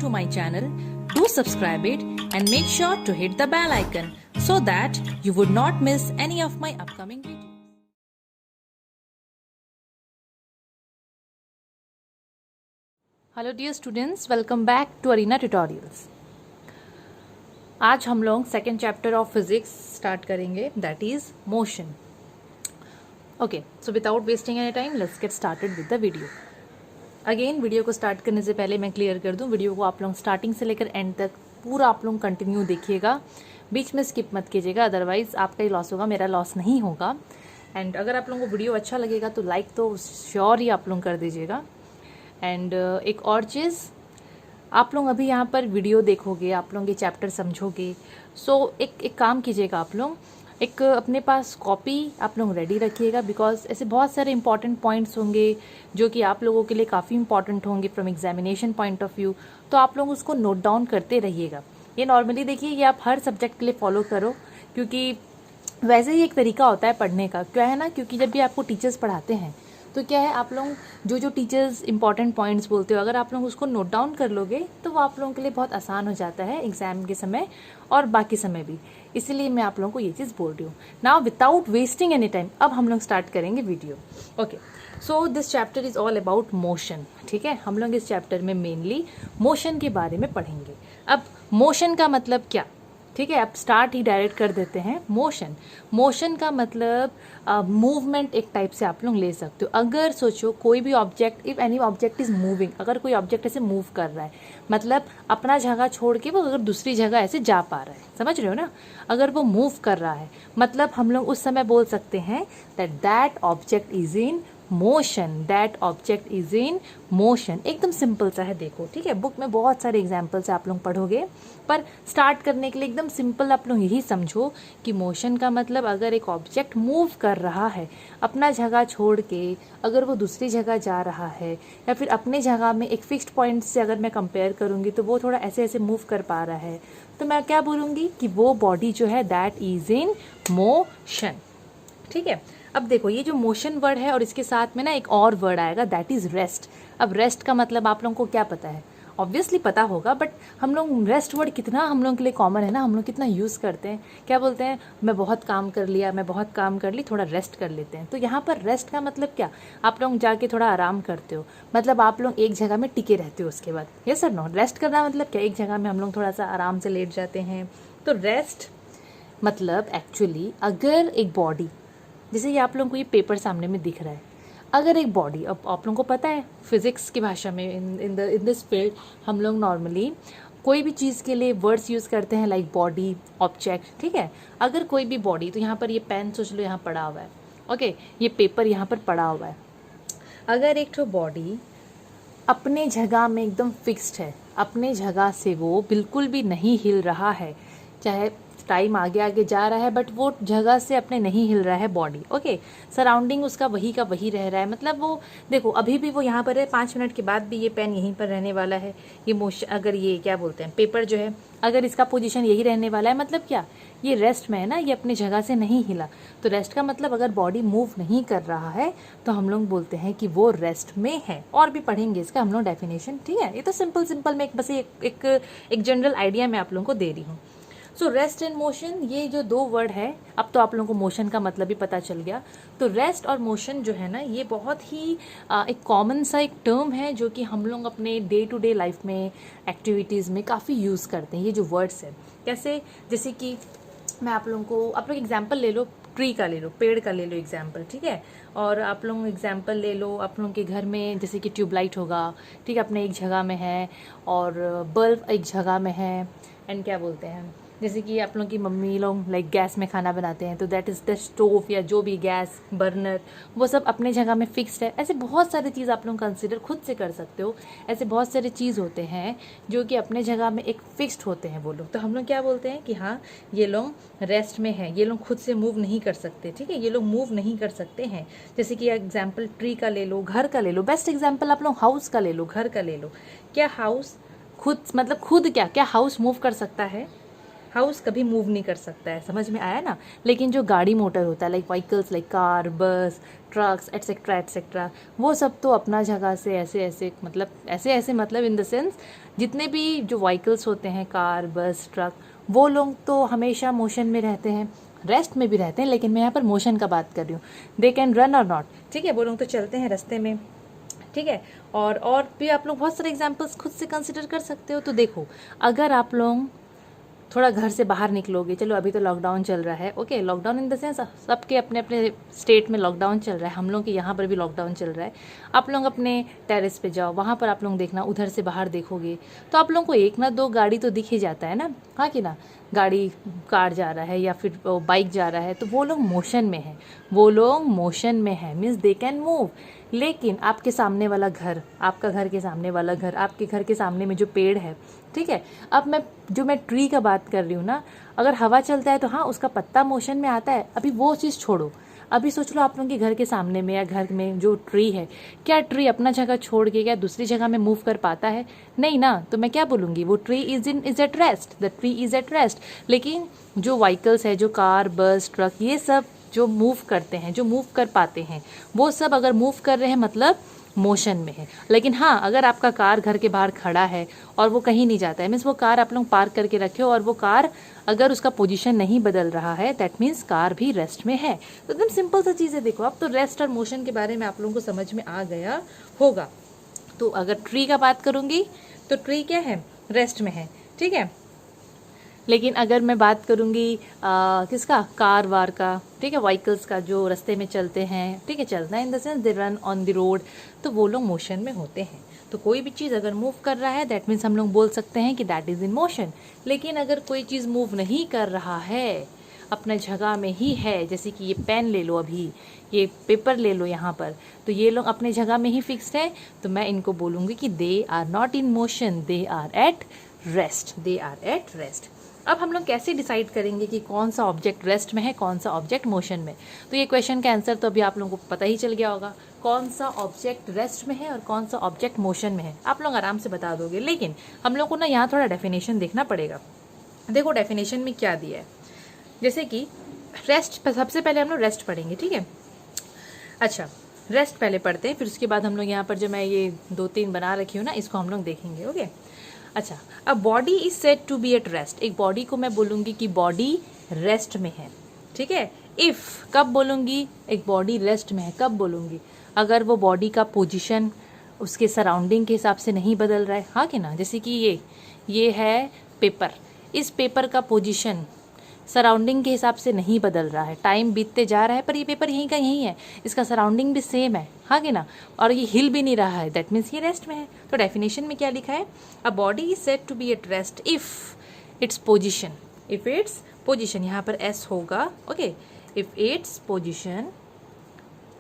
to my channel, do subscribe it and make sure to hit the bell icon so that you would not miss any of my upcoming videos. Hello dear students, welcome back to Arena Tutorials. आज हम लोग second chapter of physics start करेंगे, that is motion. Okay, so without wasting any time let's get started with the video. Again video को start करने से पहले मैं clear कर दूं, वीडियो को आप लोग स्टार्टिंग से लेकर एंड तक पूरा आप लोग कंटिन्यू देखिएगा, बीच में स्किप मत कीजिएगा, अदरवाइज आपका ही लॉस होगा, मेरा लॉस नहीं होगा. एंड अगर आप लोगों को वीडियो अच्छा लगेगा तो लाइक तो श्योर ही आप लोग कर दीजिएगा. एंड एक और चीज़, आप लोग अभी यहाँ पर वीडियो देखोगे, आप लोग ये चैप्टर समझोगे, सो एक काम कीजिएगा, आप लोग एक अपने पास कॉपी आप लोग रेडी रखिएगा, बिकॉज ऐसे बहुत सारे इंपॉर्टेंट पॉइंट्स होंगे जो कि आप लोगों के लिए काफ़ी इंपॉर्टेंट होंगे from examination point of view. तो आप लोग उसको नोट डाउन करते रहिएगा. ये नॉर्मली देखिए, ये आप हर सब्जेक्ट के लिए फॉलो करो, क्योंकि वैसे ही एक तरीका होता है पढ़ने का. क्या है ना, क्योंकि जब भी आपको टीचर्स पढ़ाते हैं तो क्या है, आप लोग जो टीचर्स इंपॉर्टेंट पॉइंट्स बोलते हो, अगर आप लोग उसको नोट डाउन कर लोगे तो वो आप लोगों के लिए बहुत आसान हो जाता है एग्जाम के समय और बाकी समय भी. इसीलिए मैं आप लोगों को ये चीज़ बोल रही हूँ. Now without wasting any time अब हम लोग स्टार्ट करेंगे video. Okay, so this chapter is all about motion. ठीक है, हम लोग इस चैप्टर में मेनली मोशन के बारे में पढ़ेंगे. अब मोशन का मतलब क्या, ठीक है, आप स्टार्ट ही डायरेक्ट कर देते हैं. मोशन का मतलब मूवमेंट एक टाइप से आप लोग ले सकते हो. अगर सोचो कोई भी object, if any object is moving, अगर कोई ऑब्जेक्ट ऐसे मूव कर रहा है, मतलब अपना जगह छोड़ के वो अगर दूसरी जगह ऐसे जा पा रहा है, समझ रहे हो ना, अगर वो मूव कर रहा है, मतलब हम लोग उस समय बोल सकते हैं that object is in motion. That object is in motion. एकदम सिंपल सा है, देखो, ठीक है, बुक में बहुत सारे एग्जाम्पल्स आप लोग पढ़ोगे, पर स्टार्ट करने के लिए एकदम सिंपल आप लोग यही समझो कि मोशन का मतलब अगर एक ऑब्जेक्ट मूव कर रहा है अपना जगह छोड़ के, अगर वो दूसरी जगह जा रहा है, या फिर अपने जगह में एक फिक्स्ड पॉइंट से अगर मैं कंपेयर करूँगी तो वो थोड़ा ऐसे ऐसे मूव कर पा रहा है, तो मैं क्या बोलूँगी कि वो बॉडी जो है दैट इज इन मोशन. ठीक है, अब देखो, ये जो मोशन वर्ड है और इसके साथ में ना एक और वर्ड आएगा, दैट इज रेस्ट. अब रेस्ट का मतलब आप लोगों को क्या पता है, ऑब्वियसली पता होगा, बट हम लोग रेस्ट वर्ड कितना हम लोगों के लिए कॉमन है ना, हम लोग कितना यूज़ करते हैं. क्या बोलते हैं, मैं बहुत काम कर लिया, मैं बहुत काम कर ली, थोड़ा रेस्ट कर लेते हैं. तो यहाँ पर रेस्ट का मतलब क्या, आप लोग जाके थोड़ा आराम करते हो, मतलब आप लोग एक जगह में टिके रहते हो उसके बाद. यस सर, नो, रेस्ट करना मतलब क्या, एक जगह में हम लोग थोड़ा सा आराम से लेट जाते हैं. तो रेस्ट मतलब एक्चुअली अगर एक बॉडी, जैसे ये आप लोगों को ये पेपर सामने में दिख रहा है, अगर एक बॉडी, अब आप लोगों को पता है फिजिक्स की भाषा में इन दिस फील्ड हम लोग नॉर्मली कोई भी चीज़ के लिए वर्ड्स यूज़ करते हैं लाइक बॉडी, ऑब्जेक्ट. ठीक है, अगर कोई भी बॉडी, तो यहाँ पर ये पेन सोच लो यहाँ पड़ा हुआ है, ओके, ये पेपर यहाँ पर पड़ा हुआ है. अगर एक तो बॉडी अपने जगह में एकदम फिक्स्ड है, अपने जगह से वो बिल्कुल भी नहीं हिल रहा है, चाहे टाइम आगे आगे जा रहा है बट वो जगह से अपने नहीं हिल रहा है बॉडी, ओके, सराउंडिंग उसका वही का वही रह रहा है, मतलब वो देखो अभी भी वो यहाँ पर है, 5 मिनट के बाद भी ये पेन यहीं पर रहने वाला है. ये मोशन, अगर ये क्या बोलते हैं पेपर जो है, अगर इसका पोजीशन यही रहने वाला है, मतलब क्या, ये रेस्ट में है ना, ये अपनी जगह से नहीं हिला. तो रेस्ट का मतलब अगर बॉडी मूव नहीं कर रहा है तो हम लोग बोलते हैं कि वो रेस्ट में है. और भी पढ़ेंगे इसका हम लोग डेफिनेशन. ठीक है, ये तो सिंपल में बस एक जनरल आइडिया मैं आप लोगों को दे रही हूँ. सो रेस्ट एंड मोशन, ये जो दो वर्ड है, अब तो आप लोगों को मोशन का मतलब भी पता चल गया. तो रेस्ट और मोशन जो है ना, ये बहुत ही एक कॉमन सा एक टर्म है जो कि हम लोग अपने डे टू डे लाइफ में, एक्टिविटीज़ में काफ़ी यूज़ करते हैं. ये जो वर्ड्स है, कैसे, जैसे कि मैं आप लोगों को, आप लोग एग्जाम्पल ले लो, ट्री का ले लो, पेड़ का ले लो एग्जाम्पल. ठीक है, और आप लोग एग्जाम्पल ले लो आप लोगों के घर में, जैसे कि ट्यूबलाइट होगा, ठीक है, अपने एक जगह में है, और बल्ब एक जगह में है, एंड क्या बोलते हैं, जैसे कि आप लोगों की मम्मी लोग लाइक गैस में खाना बनाते हैं, तो दैट इज़ द स्टोव, या जो भी गैस बर्नर, वो सब अपने जगह में फिक्स्ड है. ऐसे बहुत सारी चीज़ आप लोग कंसिडर खुद से कर सकते हो. ऐसे बहुत सारे चीज़ होते हैं जो कि अपने जगह में एक फिक्स्ड होते हैं वो लोग. तो हम लोग क्या बोलते हैं कि हाँ, ये लोग रेस्ट में है, ये लोग खुद से मूव नहीं कर सकते. ठीक है, ये लोग मूव नहीं कर सकते हैं. जैसे कि एग्जाम्पल ट्री का ले लो, घर का ले लो, बेस्ट एग्जाम्पल आप लोग हाउस का ले लो, घर का ले लो. क्या हाउस खुद, मतलब खुद क्या क्या हाउस मूव कर सकता है, हाउस कभी मूव नहीं कर सकता है, समझ में आया ना। लेकिन जो गाड़ी मोटर होता है, लाइक व्हीकल्स लाइक कार, बस, ट्रक्स एटसेट्रा एटसेट्रा, वो सब तो अपना जगह से ऐसे ऐसे मतलब इन द सेंस जितने भी जो व्हीकल्स होते हैं, कार, बस, ट्रक, वो लोग तो हमेशा मोशन में रहते हैं, रेस्ट में भी रहते हैं, लेकिन मैं यहाँ पर मोशन का बात कर रही हूँ। दे कैन रन और नॉट, ठीक है, वो लोग तो चलते हैं रास्ते में, ठीक है। और भी आप लोग बहुत सारे एग्जाम्पल्स खुद से कंसिडर कर सकते हो। तो देखो, अगर आप लोग थोड़ा घर से बाहर निकलोगे, चलो अभी तो लॉकडाउन चल रहा है, okay, lockdown in the sense सबके अपने अपने स्टेट में लॉकडाउन चल रहा है, हम लोग के यहाँ पर भी लॉकडाउन चल रहा है। आप लोग अपने टेरेस पे जाओ, वहाँ पर आप लोग देखना, उधर से बाहर देखोगे तो आप लोगों को एक ना दो गाड़ी तो दिख ही जाता है ना, हाँ कि ना, गाड़ी, कार जा रहा है या फिर बाइक जा रहा है, तो वो लोग मोशन में है, वो लोग मोशन में है, मीन्स दे कैन मूव। लेकिन आपके सामने वाला घर, आपका घर के सामने वाला घर, आपके घर के सामने में जो पेड़ है, ठीक है, अब मैं ट्री का बात कर रही हूँ ना, अगर हवा चलता है तो हाँ उसका पत्ता मोशन में आता है, अभी वो चीज़ छोड़ो, अभी सोच लो आप लोगों के घर के सामने में या घर में जो ट्री है, क्या ट्री अपना जगह छोड़ के क्या दूसरी जगह में मूव कर पाता है? नहीं ना, तो मैं क्या बोलूँगी, वो tree is at rest, the tree is at rest. लेकिन जो व्हीकल्स है, जो कार, बस, ट्रक, ये सब जो मूव करते हैं, जो मूव कर पाते हैं, वो सब अगर मूव कर रहे हैं मतलब मोशन में है। लेकिन हाँ, अगर आपका कार घर के बाहर खड़ा है और वो कहीं नहीं जाता है, मीन्स वो कार आप लोग पार्क करके रखे हो और वो कार अगर उसका पोजीशन नहीं बदल रहा है, दैट मीन्स कार भी रेस्ट में है। तो एकदम सिंपल सा चीज़ है। देखो, अब तो रेस्ट और मोशन के बारे में आप लोगों को समझ में आ गया होगा। तो अगर ट्री का बात करूंगी तो ट्री क्या है, रेस्ट में है, ठीक है। लेकिन अगर मैं बात करूंगी किसका, कार वार का, ठीक है, व्हीकल्स का, जो रास्ते में चलते हैं, ठीक है, चलना in the sense they run on the road, तो वो लोग मोशन में होते हैं। तो कोई भी चीज़ अगर मूव कर रहा है, दैट मीन्स हम लोग बोल सकते हैं कि दैट इज़ इन मोशन। लेकिन अगर कोई चीज़ मूव नहीं कर रहा है, अपना जगह में ही है, जैसे कि ये पेन ले लो, अभी ये पेपर ले लो यहाँ पर, तो ये लोग अपने जगह में ही फिक्स्ड है, तो मैं इनको बोलूँगी कि they are not in motion, they are at rest, they are at rest. अब हम लोग कैसे डिसाइड करेंगे कि कौन सा ऑब्जेक्ट रेस्ट में है, कौन सा ऑब्जेक्ट मोशन में? तो ये क्वेश्चन का आंसर तो अभी आप लोगों को पता ही चल गया होगा, कौन सा ऑब्जेक्ट रेस्ट में है और कौन सा ऑब्जेक्ट मोशन में है, आप लोग आराम से बता दोगे। लेकिन हम लोग को ना यहाँ थोड़ा डेफिनेशन देखना पड़ेगा। देखो डेफिनेशन में क्या दिया है, जैसे कि रेस्ट, सबसे पहले हम लोग रेस्ट पढ़ेंगे, ठीक है। अच्छा, रेस्ट पहले पढ़ते हैं, फिर उसके बाद हम लोग यहाँ पर जो मैं ये 2-3 बना रखी हूँ ना, इसको हम लोग देखेंगे, ओके। अच्छा, अब body is said to be at rest, एक बॉडी को मैं बोलूँगी कि बॉडी रेस्ट में है, ठीक है। इफ़, कब बोलूँगी एक बॉडी रेस्ट में है, कब बोलूँगी, अगर वो बॉडी का पोजीशन उसके सराउंडिंग के हिसाब से नहीं बदल रहा है, हाँ कि ना। जैसे कि ये है पेपर, इस पेपर का पोजीशन सराउंडिंग के हिसाब से नहीं बदल रहा है, टाइम बीतते जा रहा है पर ये पेपर यहीं का यहीं है, इसका सराउंडिंग भी सेम है, हाँ कि ना, और ये हिल भी नहीं रहा है, दैट मीन्स ये रेस्ट में है। तो डेफिनेशन में क्या लिखा है, a body is said to be at rest if its position, if its position, यहाँ पर एस होगा, okay, if its position,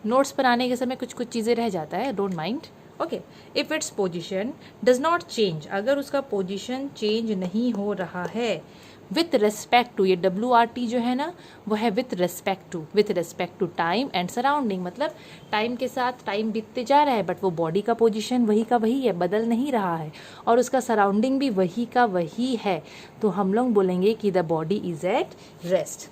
notes बनाने के समय कुछ कुछ चीज़ें रह जाता है, don't mind, okay. If its position does not change, अगर उसका पोजिशन चेंज नहीं हो रहा है, विथ रेस्पेक्ट टू, ये WRT जो है ना, वो है with respect to time and surrounding, मतलब टाइम के साथ टाइम बीतते जा रहा है बट वो बॉडी का पोजीशन वही का वही है, बदल नहीं रहा है, और उसका सराउंडिंग भी वही का वही है, तो हम लोग बोलेंगे कि the body is at rest.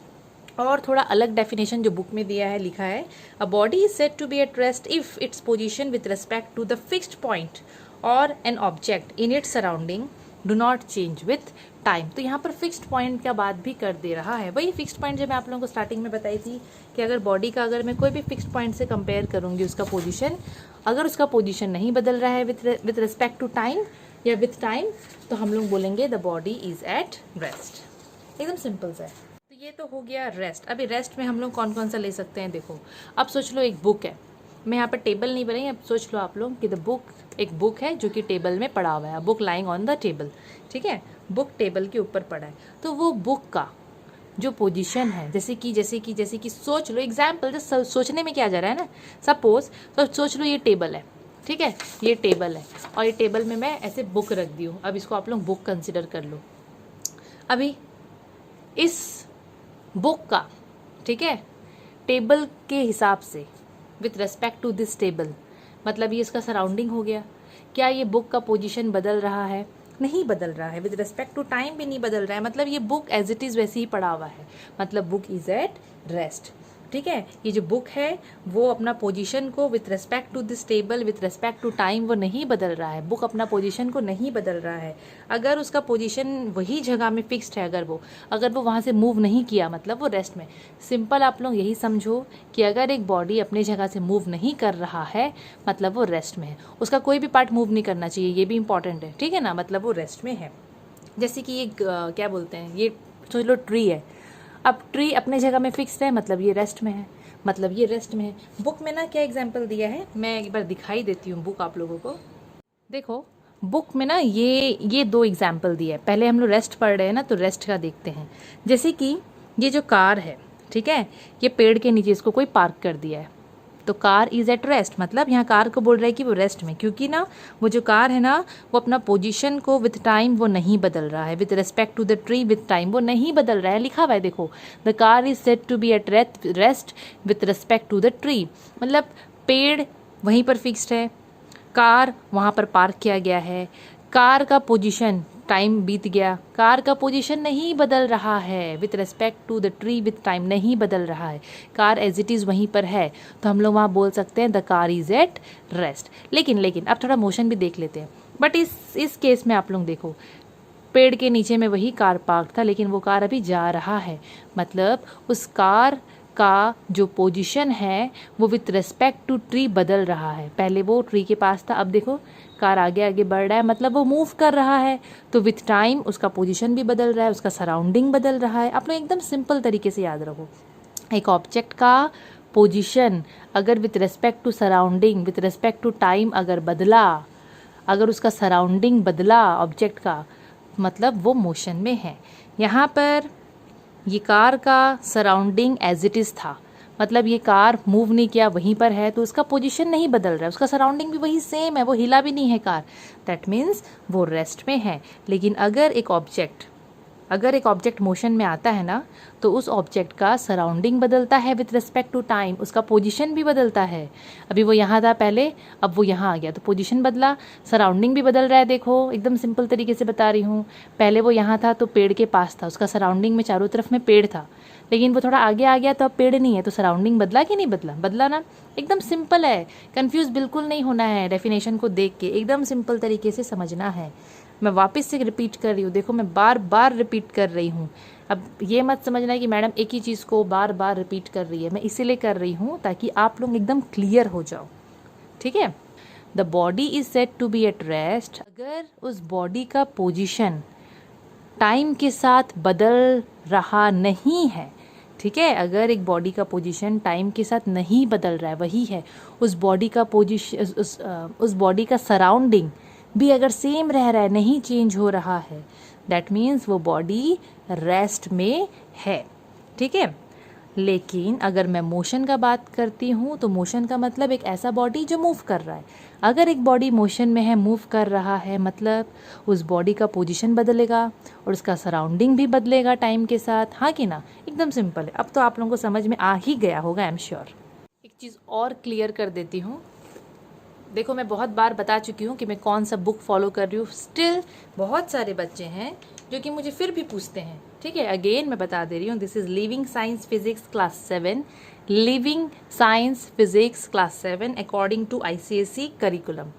और थोड़ा अलग डेफिनेशन जो बुक में दिया है, लिखा है, a body is said to be at rest if its position with respect to the fixed point और an object in its surrounding do not change with time. तो यहाँ पर फिक्स्ड पॉइंट का बात भी कर दे रहा है, वही फिक्स्ड पॉइंट जो मैं आप लोगों को स्टार्टिंग में बताई थी कि अगर बॉडी का, अगर मैं कोई भी फिक्स्ड पॉइंट से कंपेयर करूँगी उसका पोजीशन, अगर उसका पोजीशन नहीं बदल रहा है विथ रिस्पेक्ट टू टाइम या विथ टाइम, तो हम लोग बोलेंगे the body is at rest, एकदम सिंपल सा है। तो ये तो हो गया रेस्ट। अभी रेस्ट में हम लोग कौन कौन सा ले सकते हैं, देखो, अब सोच लो एक बुक है, मैं यहाँ पर टेबल नहीं बनाई, अब सोच लो आप लोग कि द बुक, एक बुक है जो कि टेबल में पड़ा हुआ है, book lying on the table, ठीक है, बुक टेबल के ऊपर पड़ा है, तो वो बुक का जो पोजीशन है, जैसे कि सोच लो, एग्जाम्पल जस्ट सोचने में क्या जा रहा है ना, सपोज तो सोच लो ये टेबल है, ठीक है, ये टेबल है और ये टेबल में मैं ऐसे बुक रख दी हूँ, अब इसको आप लोग बुक कंसिडर कर लो। अभी इस बुक का, ठीक है, टेबल के हिसाब से with respect to this table, मतलब ये इसका सराउंडिंग हो गया, क्या ये बुक का पोजीशन बदल रहा है? नहीं बदल रहा है, विद रिस्पेक्ट टू टाइम भी नहीं बदल रहा है, मतलब ये बुक एज इट इज़ वैसे ही पड़ा हुआ है, मतलब बुक इज़ एट रेस्ट। ठीक है, ये जो बुक है वो अपना पोजीशन को with respect to this table, with respect to time वो नहीं बदल रहा है, बुक अपना पोजीशन को नहीं बदल रहा है। अगर उसका पोजीशन वही जगह में फिक्स्ड है, अगर वो वहाँ से मूव नहीं किया, मतलब वो रेस्ट में। सिंपल आप लोग यही समझो कि अगर एक बॉडी अपनी जगह से मूव नहीं कर रहा है मतलब वो रेस्ट में है, उसका कोई भी पार्ट मूव नहीं करना चाहिए, ये भी इंपॉर्टेंट है। ठीक है ना, मतलब वो रेस्ट में है। जैसे कि ये क्या बोलते हैं, ये सोच लो ट्री है, अब ट्री अपने जगह में फिक्स्ड है मतलब ये रेस्ट में है, मतलब ये रेस्ट में है। बुक में ना क्या एग्जाम्पल दिया है, मैं एक बार दिखाई देती हूँ बुक आप लोगों को। देखो बुक में ना ये 2 एग्जाम्पल दिया है। पहले हम लोग रेस्ट पढ़ रहे हैं ना, तो रेस्ट का देखते हैं। जैसे कि ये जो कार है, ठीक है, ये पेड़ के नीचे इसको कोई पार्क कर दिया है, तो कार इज़ एट रेस्ट, मतलब यहाँ कार को बोल रहा है कि वो रेस्ट में, क्योंकि ना वो जो कार है ना वो अपना पोजीशन को विथ टाइम वो नहीं बदल रहा है, with respect to the tree with time वो नहीं बदल रहा है। लिखा हुआ है देखो, the car is set to be at rest with respect to the tree, मतलब पेड़ वहीं पर फिक्स्ड है, कार वहाँ पर पार्क किया गया है, कार का पोजीशन, टाइम बीत गया, कार का पोजीशन नहीं बदल रहा है, with respect to the tree with time नहीं बदल रहा है, कार एज इट इज़ वहीं पर है, तो हम लोग वहाँ बोल सकते हैं the car is at rest. लेकिन अब थोड़ा मोशन भी देख लेते हैं। बट इस केस में आप लोग देखो, पेड़ के नीचे में वही कार पार्क था, लेकिन वो कार अभी जा रहा है, मतलब उस कार का जो पोजीशन है वो विथ रिस्पेक्ट टू ट्री बदल रहा है। पहले वो ट्री के पास था, अब देखो कार आगे आगे बढ़ रहा है, मतलब वो मूव कर रहा है, तो विथ टाइम उसका पोजीशन भी बदल रहा है, उसका सराउंडिंग बदल रहा है। आप लोग एकदम सिंपल तरीके से याद रखो, एक ऑब्जेक्ट का पोजीशन अगर with respect to surrounding, with respect to time अगर बदला, अगर उसका सराउंडिंग बदला ऑब्जेक्ट का, मतलब वो मोशन में है। यहाँ पर ये कार का सराउंडिंग एज इट इज़ था, मतलब ये कार मूव नहीं किया, वहीं पर है, तो उसका पोजीशन नहीं बदल रहा है, उसका सराउंडिंग भी वही सेम है, वो हिला भी नहीं है कार, दैट मीन्स वो रेस्ट में है। लेकिन अगर एक ऑब्जेक्ट मोशन में आता है ना, तो उस ऑब्जेक्ट का सराउंडिंग बदलता है विथ रिस्पेक्ट टू टाइम, उसका पोजीशन भी बदलता है। अभी वो यहाँ था पहले, अब वो यहाँ आ गया, तो पोजीशन बदला, सराउंडिंग भी बदल रहा है। देखो एकदम सिंपल तरीके से बता रही हूँ, पहले वो यहाँ था तो पेड़ के पास था, उसका सराउंडिंग में चारों तरफ में पेड़ था, लेकिन वो थोड़ा आगे आ गया तो अब पेड़ नहीं है, तो सराउंडिंग बदला कि नहीं बदला, बदला ना। एकदम सिंपल है, कंफ्यूज बिल्कुल नहीं होना है, डेफिनेशन को देख के एकदम सिंपल तरीके से समझना है। मैं वापस से रिपीट कर रही हूँ, देखो मैं बार बार रिपीट कर रही हूँ। अब ये मत समझना है कि मैडम एक ही चीज़ को बार बार रिपीट कर रही है, मैं इसीलिए कर रही हूँ ताकि आप लोग एकदम क्लियर हो जाओ। ठीक है, the body is set to be at rest, अगर उस बॉडी का पोजीशन टाइम के साथ बदल रहा नहीं है, ठीक है, अगर एक बॉडी का पोजीशन टाइम के साथ नहीं बदल रहा है, वही है उस बॉडी का पोजीशन, उस बॉडी का सराउंडिंग भी अगर सेम रह रहा है, नहीं चेंज हो रहा है, दैट मीन्स वो बॉडी रेस्ट में है। ठीक है, लेकिन अगर मैं मोशन का बात करती हूँ तो मोशन का मतलब एक ऐसा बॉडी जो मूव कर रहा है। अगर एक बॉडी मोशन में है, मूव कर रहा है, मतलब उस बॉडी का पोजीशन बदलेगा और उसका सराउंडिंग भी बदलेगा टाइम के साथ, हाँ कि ना। एकदम सिंपल है, अब तो आप लोगों को समझ में आ ही गया होगा, आई एम श्योर। एक चीज़ और क्लियर कर देती हूँ, देखो मैं बहुत बार बता चुकी हूँ कि मैं कौन सा बुक फॉलो कर रही हूँ, स्टिल बहुत सारे बच्चे हैं जो कि मुझे फिर भी पूछते हैं। ठीक है, अगेन मैं बता दे रही हूँ, this is living science physics class 7, living science physics class 7 according to ICSE curriculum.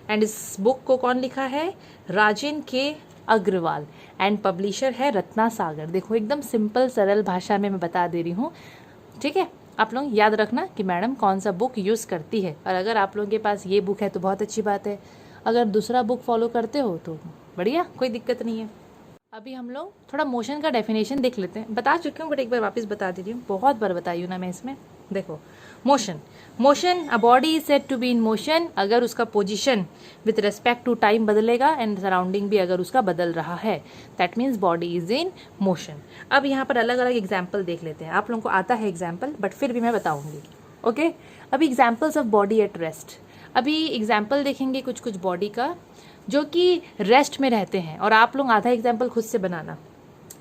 And इस बुक को कौन लिखा है, राजेन के अग्रवाल, एंड पब्लिशर है रत्ना सागर। देखो एकदम सिंपल सरल भाषा में मैं बता दे रही हूँ। ठीक है, आप लोग याद रखना कि मैडम कौन सा बुक यूज़ करती है, और अगर आप लोगों के पास ये बुक है तो बहुत अच्छी बात है, अगर दूसरा बुक फॉलो करते हो तो बढ़िया, कोई दिक्कत नहीं है। अभी हम लोग थोड़ा मोशन का डेफिनेशन देख लेते हैं, बता चुकी हूँ बट एक बार वापस बता दे रही हूँ, बहुत बार बताई हूँ ना मैं इसमें। देखो motion, a body is said to be in motion अगर उसका position with respect to time बदलेगा एंड सराउंडिंग भी अगर उसका बदल रहा है, that means body is in motion. अब यहाँ पर अलग अलग एग्जाम्पल देख लेते हैं, आप लोगों को आता है एग्जाम्पल बट फिर भी मैं बताऊंगी। ओके, अभी examples of body at rest, अभी एग्जाम्पल देखेंगे कुछ कुछ बॉडी का जो कि रेस्ट में रहते हैं, और आप लोग आधा एग्जाम्पल खुद से बनाना।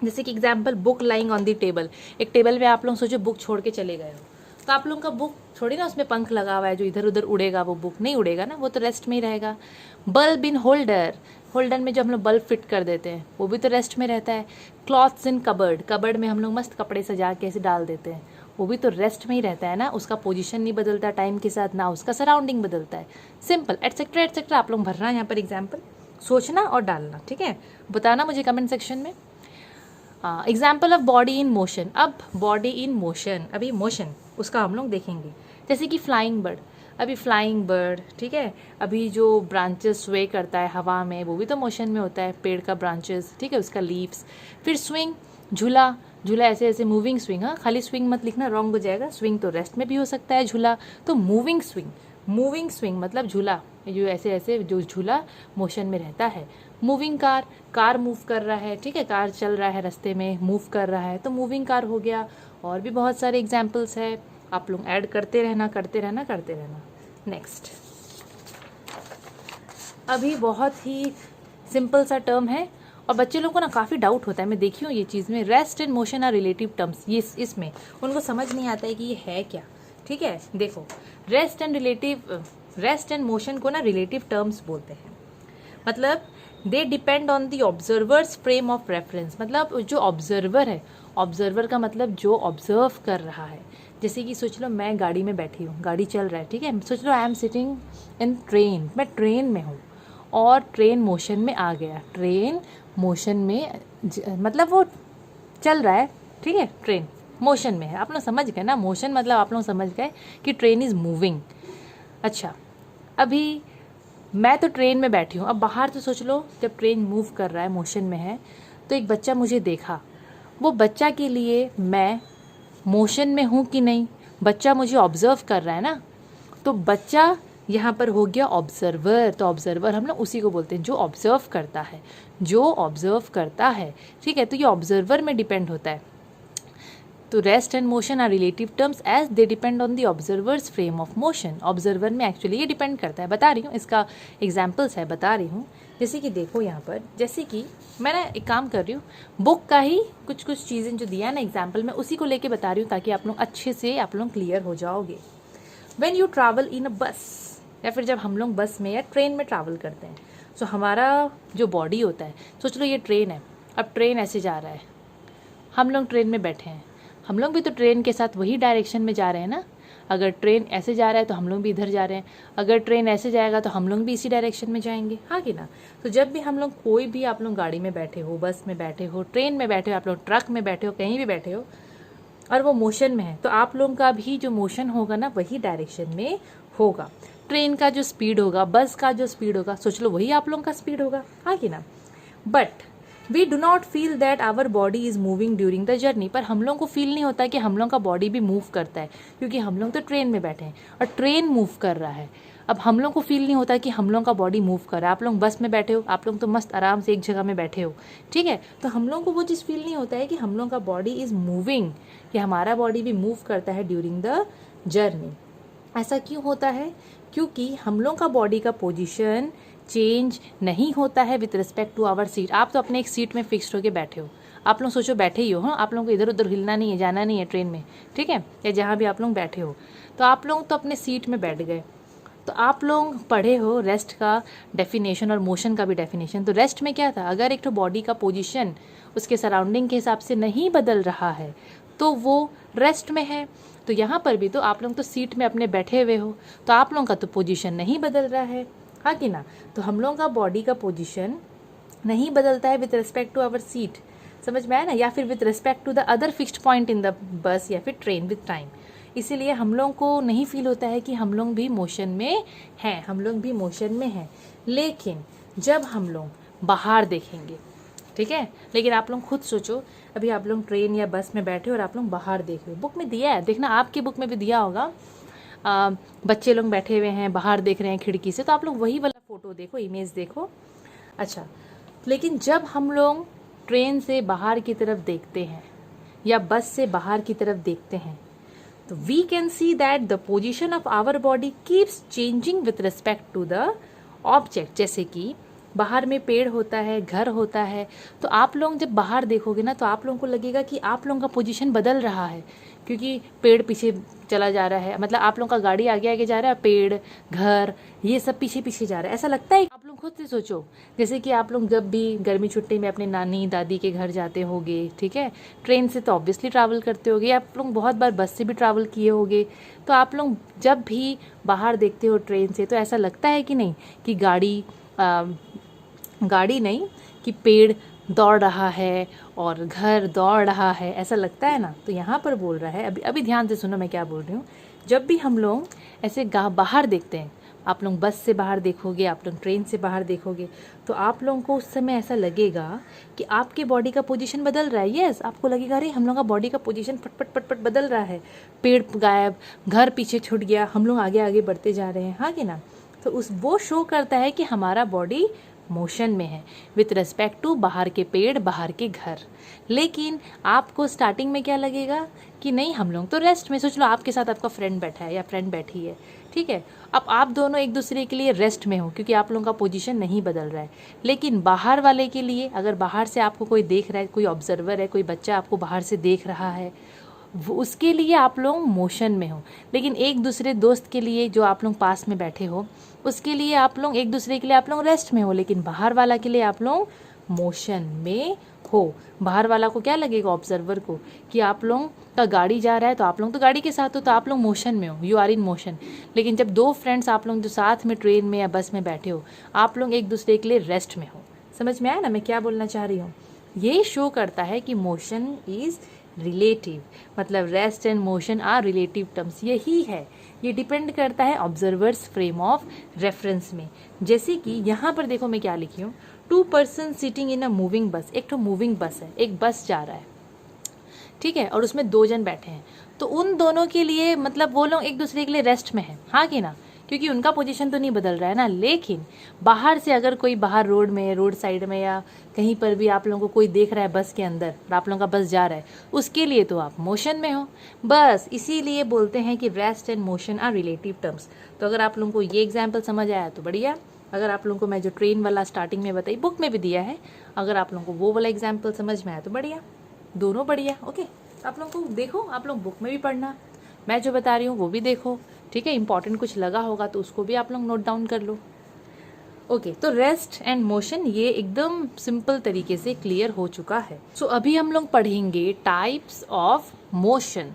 जैसे कि example book lying on the table, एक टेबल पे आप लोग सोचो बुक छोड़ के चले गए हो, तो आप लोगों का बुक थोड़ी ना उसमें पंख लगा हुआ है जो इधर उधर उड़ेगा, वो बुक नहीं उड़ेगा ना, वो तो रेस्ट में ही रहेगा। बल्ब इन होल्डर, होल्डर में जो हम लोग बल्ब फिट कर देते हैं वो भी तो रेस्ट में रहता है। क्लॉथ्स इन कबर्ड, कबर्ड में हम लोग मस्त कपड़े सजा के ऐसे डाल देते हैं, वो भी तो रेस्ट में ही रहता है ना, उसका पोजीशन नहीं बदलता टाइम के साथ, ना उसका सराउंडिंग बदलता है। सिंपल, एटसेट्रा एटसेट्रा आप लोग भरना है यहाँ पर एग्जाम्पल, सोचना और डालना, ठीक है, बताना मुझे कमेंट सेक्शन में। Example of body in motion, अब बॉडी इन मोशन, अभी मोशन उसका हम लोग देखेंगे, जैसे कि फ्लाइंग बर्ड, अभी फ्लाइंग बर्ड, ठीक है, अभी जो ब्रांचेस स्वे करता है हवा में वो भी तो मोशन में होता है, पेड़ का ब्रांचेस, ठीक है, उसका लीव्स। फिर स्विंग, झूला, झूला ऐसे ऐसे मूविंग स्विंग, हाँ खाली स्विंग मत लिखना, रॉन्ग हो जाएगा, स्विंग तो रेस्ट में भी हो सकता है, झूला तो मूविंग स्विंग, मूविंग स्विंग मतलब झूला, जो ऐसे ऐसे जो झूला मोशन में रहता है। मूविंग कार, कार मूव कर रहा है, ठीक है, कार चल रहा है रास्ते में, मूव कर रहा है तो मूविंग कार हो गया। और भी बहुत सारे एग्जाम्पल्स है, आप लोग ऐड करते रहना करते रहना करते रहना। नेक्स्ट, अभी बहुत ही सिंपल सा टर्म है और बच्चे लोगों को ना काफ़ी डाउट होता है, मैं देखी हूँ ये चीज़ में, rest and motion are relative terms, ये इसमें उनको समझ नहीं आता है कि ये है क्या, ठीक है। देखो, रेस्ट एंड मोशन को ना रिलेटिव टर्म्स बोलते हैं, मतलब दे depend on the observer's frame of reference, मतलब जो ऑब्जर्वर है, ऑब्जर्वर का मतलब जो ऑब्जर्व कर रहा है। जैसे कि सोच लो मैं गाड़ी में बैठी हूँ, गाड़ी चल रहा है, ठीक है, सोच लो I am sitting in train, मैं ट्रेन में हूँ और ट्रेन मोशन में आ गया, ट्रेन मोशन में मतलब वो चल रहा है, ठीक है, ट्रेन मोशन में है, आप लोग समझ गए ना, मोशन मतलब आप लोग समझ गए कि ट्रेन इज़ मूविंग। अच्छा, अभी मैं तो ट्रेन में बैठी हूँ, अब बाहर तो सोच लो जब ट्रेन मूव कर रहा है, मोशन में है, तो एक बच्चा मुझे देखा, वो बच्चा के लिए मैं मोशन में हूँ कि नहीं, बच्चा मुझे ऑब्जर्व कर रहा है ना, तो बच्चा यहाँ पर हो गया ऑब्जर्वर, तो ऑब्जर्वर हम लोग उसी को बोलते हैं जो ऑब्जर्व करता है, जो ऑब्जर्व करता है, ठीक है, तो ये ऑब्जर्वर में डिपेंड होता है। तो rest and motion are relative terms as they depend on the observer's frame of motion, observer में एक्चुअली ये डिपेंड करता है, बता रही हूँ, इसका एग्जाम्पल्स है बता रही हूँ। जैसे कि देखो यहाँ पर, जैसे कि मैं ना एक काम कर रही हूँ, बुक का ही कुछ कुछ चीज़ें जो दिया ना एग्जाम्पल में, उसी को लेके बता रही हूँ ताकि आप लोग अच्छे से आप लोग क्लियर हो जाओगे। व्हेन यू ट्रैवल इन अ बस, या फिर जब हम लोग बस में या ट्रेन में ट्रैवल करते हैं, तो हमारा जो बॉडी होता है, सोच लो ये ट्रेन है, अब ट्रेन ऐसे जा रहा है, हम लोग ट्रेन में बैठे हैं, हम लोग भी तो ट्रेन के साथ वही डायरेक्शन में जा रहे हैं ना, अगर ट्रेन ऐसे जा रहा है तो हम लोग भी इधर जा रहे हैं, अगर ट्रेन ऐसे जाएगा तो हम लोग भी इसी डायरेक्शन में जाएंगे, हाँ कि ना। तो जब भी हम लोग कोई भी, आप लोग गाड़ी में बैठे हो, बस में बैठे हो, ट्रेन में बैठे हो, आप लोग ट्रक में बैठे हो, कहीं भी बैठे हो और वो मोशन में है, तो आप लोगों का भी जो मोशन होगा ना वही डायरेक्शन में होगा। ट्रेन का जो स्पीड होगा, बस का जो स्पीड होगा, सोच लो वही आप लोगों का स्पीड होगा, हाँ कि ना। But we do not feel that our body is moving during the journey, पर हम लोग को फील नहीं होता कि हम लोग का बॉडी भी मूव करता है, क्योंकि हम लोग तो ट्रेन में बैठे हैं और ट्रेन मूव कर रहा है। अब हम लोग को फील नहीं होता कि हम लोग का बॉडी मूव कर रहा है, आप लोग बस में बैठे हो, आप लोग तो मस्त आराम से एक जगह में बैठे हो, ठीक है, तो हम लोग को वो चीज़ फील नहीं होता है कि हम लोग का बॉडी इज मूविंग, कि हमारा बॉडी भी मूव करता है ड्यूरिंग द जर्नी। ऐसा क्यों होता है? क्योंकि हम लोग का बॉडी का पोजीशन चेंज नहीं होता है with respect to our seat. आप तो अपने एक सीट में फिक्स्ड होकर बैठे हो, आप लोग सोचो बैठे ही हो, हाँ, आप लोगों को इधर उधर हिलना नहीं है, जाना नहीं है ट्रेन में, ठीक है, या जहाँ भी आप लोग बैठे हो, तो आप लोग तो अपने सीट में बैठ गए। तो आप लोग पढ़े हो रेस्ट का डेफिनेशन और मोशन का भी डेफिनेशन, तो रेस्ट में क्या था, अगर एक तो बॉडी का पोजीशन उसके सराउंडिंग के हिसाब से नहीं बदल रहा है तो वो रेस्ट में है। तो यहाँ पर भी तो आप लोग तो सीट में अपने बैठे हुए हो, तो आप लोगों का तो पोजीशन नहीं बदल रहा है, हाँ कि ना। तो हम लोगों का बॉडी का पोजीशन नहीं बदलता है with respect to our seat, समझ में आया ना, या फिर with respect to the other fixed point in the bus या फिर ट्रेन विथ टाइम। इसीलिए हम लोग को नहीं फील होता है कि हम लोग भी मोशन में हैं, हम लोग भी मोशन में हैं। लेकिन जब हम लोग बाहर देखेंगे, ठीक है, लेकिन आप लोग खुद सोचो, अभी आप लोग ट्रेन या बस में बैठे हो और आप लोग बाहर देख रहे हो, बुक में दिया है, देखना आपकी बुक में भी दिया होगा, बच्चे लोग बैठे हुए हैं बाहर देख रहे हैं खिड़की से, तो आप लोग वही वाला फोटो देखो, इमेज देखो। अच्छा, लेकिन जब हम लोग ट्रेन से बाहर की तरफ देखते हैं या बस से बाहर की तरफ देखते हैं, तो we can see that the position of our body keeps changing with respect to the object. जैसे कि बाहर में पेड़ होता है, घर होता है, तो आप लोग जब बाहर देखोगे ना तो आप लोगों को लगेगा कि आप लोगों का पोजीशन बदल रहा है, क्योंकि पेड़ पीछे चला जा रहा है, मतलब आप लोगों का गाड़ी आगे आगे जा रहा है, पेड़ घर ये सब पीछे पीछे जा रहा है। ऐसा लगता है, आप लोग खुद से सोचो, जैसे कि आप लोग जब भी गर्मी छुट्टी में अपने नानी दादी के घर जाते होगे, ठीक है, ट्रेन से तो ऑब्वियसली ट्रैवल करते होगे, आप लोग बहुत बार बस से भी ट्रैवल किए होगे, तो आप लोग जब भी बाहर देखते हो ट्रेन से तो ऐसा लगता है कि नहीं कि गाड़ी नहीं कि पेड़ दौड़ रहा है और घर दौड़ रहा है, ऐसा लगता है ना। तो यहाँ पर बोल रहा है, अभी अभी ध्यान से सुनो मैं क्या बोल रही हूँ। जब भी हम लोग ऐसे बाहर देखते हैं, आप लोग बस से बाहर देखोगे, आप लोग ट्रेन से बाहर देखोगे, तो आप लोगों को उस समय ऐसा लगेगा कि आपके बॉडी का पोजीशन बदल रहा है। यस, आपको लगेगा अरे हम लोग का बॉडी का पोजीशन फटफट फटफट बदल रहा है, पेड़ गायब, घर पीछे छूट गया, हम लोग आगे आगे बढ़ते जा रहे हैं, हाँ कि ना। तो वो शो करता है कि हमारा बॉडी मोशन में है विथ रिस्पेक्ट टू बाहर के पेड़, बाहर के घर। लेकिन आपको स्टार्टिंग में क्या लगेगा कि नहीं, हम लोग तो रेस्ट में। सोच लो आपके साथ आपका फ्रेंड बैठा है या फ्रेंड बैठी है, ठीक है, अब आप दोनों एक दूसरे के लिए रेस्ट में हो क्योंकि आप लोगों का पोजीशन नहीं बदल रहा है। लेकिन बाहर वाले के लिए, अगर बाहर से आपको कोई देख रहा है, कोई ऑब्जर्वर है, कोई बच्चा आपको बाहर से देख रहा है, उसके लिए आप लोग मोशन में हो। लेकिन एक दूसरे दोस्त के लिए जो आप लोग पास में बैठे हो, उसके लिए आप लोग एक दूसरे के लिए आप लोग रेस्ट में हो। लेकिन बाहर वाला के लिए आप लोग मोशन में हो। बाहर वाला को क्या लगेगा, ऑब्जर्वर को, कि आप लोग का गाड़ी जा रहा है तो आप लोग तो गाड़ी के साथ हो, तो आप लोग मोशन में हो, यू आर इन मोशन। लेकिन जब दो फ्रेंड्स आप लोग जो साथ में ट्रेन में या बस में बैठे हो, आप लोग एक दूसरे के लिए रेस्ट में हो। समझ में आया ना मैं क्या बोलना चाह रही हूँ। ये शो करता है कि मोशन इज रिलेटिव, मतलब rest and motion are relative terms. यही है, ये डिपेंड करता है ऑब्जर्वर्स फ्रेम ऑफ रेफरेंस में। जैसे कि यहाँ पर देखो मैं क्या लिखी हूँ, 2 person sitting in a moving बस। एक तो मूविंग बस है, एक बस जा रहा है, ठीक है, और उसमें 2 जन बैठे हैं, तो उन दोनों के लिए मतलब वो लोग एक दूसरे के लिए रेस्ट में है, हाँ कि ना, क्योंकि उनका पोजीशन तो नहीं बदल रहा है ना। लेकिन बाहर से अगर कोई बाहर रोड में, रोड साइड में या कहीं पर भी आप लोगों को कोई देख रहा है बस के अंदर और आप लोगों का बस जा रहा है, उसके लिए तो आप मोशन में हो। बस इसीलिए बोलते हैं कि rest and motion are relative terms. तो अगर आप लोगों को ये एग्जाम्पल समझ आया तो बढ़िया। अगर आप लोगों को मैं जो ट्रेन वाला स्टार्टिंग में बताई, बुक में भी दिया है, अगर आप लोगों को वो वाला एग्जाम्पल समझ में आया तो बढ़िया, दोनों बढ़िया। ओके, आप लोगों को देखो, आप लोग बुक में भी पढ़ना, मैं जो बता रही हूँ वो भी देखो, ठीक है। इंपॉर्टेंट कुछ लगा होगा तो उसको भी आप लोग नोट डाउन कर लो। ओके, तो रेस्ट एंड मोशन ये एकदम सिंपल तरीके से क्लियर हो चुका है। सो अभी हम लोग पढ़ेंगे टाइप्स ऑफ मोशन।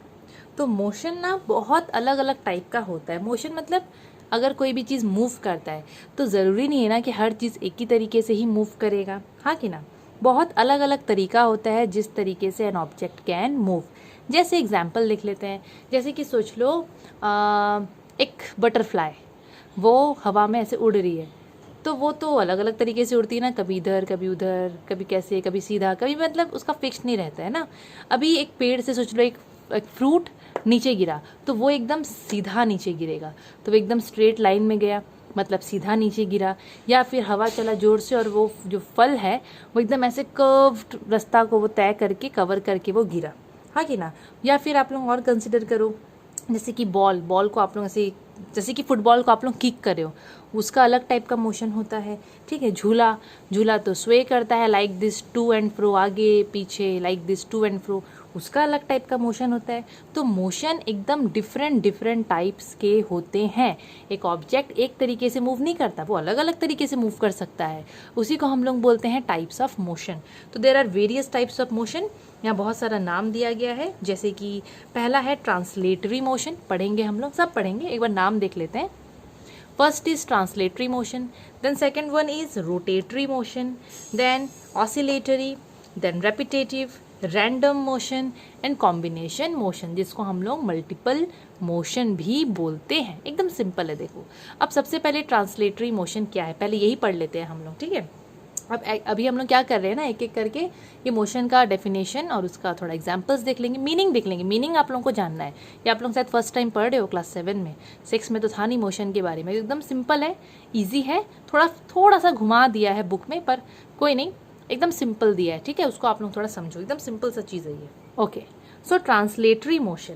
तो मोशन ना बहुत अलग अलग टाइप का होता है। मोशन मतलब अगर कोई भी चीज़ मूव करता है तो ज़रूरी नहीं है ना कि हर चीज़ एक ही तरीके से ही मूव करेगा, हाँ कि ना। बहुत अलग अलग तरीका होता है जिस तरीके से एन ऑब्जेक्ट कैन मूव। जैसे एग्जाम्पल लिख लेते हैं, जैसे कि सोच लो एक बटरफ्लाई, वो हवा में ऐसे उड़ रही है, तो वो तो अलग अलग तरीके से उड़ती है ना, कभी इधर कभी उधर, कभी कैसे, कभी सीधा, कभी मतलब उसका फिक्स नहीं रहता है ना। अभी एक पेड़ से सोच लो एक फ्रूट नीचे गिरा तो वो एकदम सीधा नीचे गिरेगा, तो वो एकदम स्ट्रेट लाइन में गया, मतलब सीधा नीचे गिरा। या फिर हवा चला जोर से और वो जो फल है वो एकदम ऐसे कर्व्ड रास्ता को वो तय करके कवर करके वो गिरा, हाँ कि ना। या फिर आप लोग और कंसिडर करो, जैसे कि बॉल को आप लोग ऐसे, जैसे कि फुटबॉल को आप लोग किक कर रहे हो, उसका अलग टाइप का मोशन होता है, ठीक है। झूला तो स्वे करता है like this to and fro, आगे पीछे like this to and fro, उसका अलग टाइप का मोशन होता है। तो मोशन एकदम डिफरेंट टाइप्स के होते हैं। एक ऑब्जेक्ट एक तरीके से मूव नहीं करता, वो अलग अलग तरीके से मूव कर सकता है, उसी को हम लोग बोलते हैं टाइप्स ऑफ मोशन। तो there are various types of motion, यहाँ बहुत सारा नाम दिया गया है। जैसे कि पहला है ट्रांसलेटरी मोशन, पढ़ेंगे हम लोग, सब पढ़ेंगे, एक बार नाम देख लेते हैं। First is translatory motion, then second one is rotatory motion, then oscillatory, then repetitive, random motion and combination motion, जिसको हम लोग मल्टीपल मोशन भी बोलते हैं। एकदम सिंपल है। देखो अब सबसे पहले ट्रांसलेटरी मोशन क्या है, पहले यही पढ़ लेते हैं हम लोग, ठीक है। अब अभी हम लोग क्या कर रहे हैं ना, एक एक करके ये मोशन का डेफिनेशन और उसका थोड़ा एग्जांपल्स देख लेंगे, मीनिंग देख लेंगे। मीनिंग आप लोगों को जानना है, ये आप लोग शायद फर्स्ट टाइम पढ़ रहे हो क्लास 7 में, 6 में तो था नहीं मोशन के बारे में। एकदम सिंपल है, ईजी है, थोड़ा सा घुमा दिया है बुक में, पर कोई नहीं, एकदम सिंपल दिया है, ठीक है। उसको आप लोग थोड़ा समझो, एकदम सिंपल सा चीज़ है ये। ओके, सो ट्रांसलेटरी मोशन,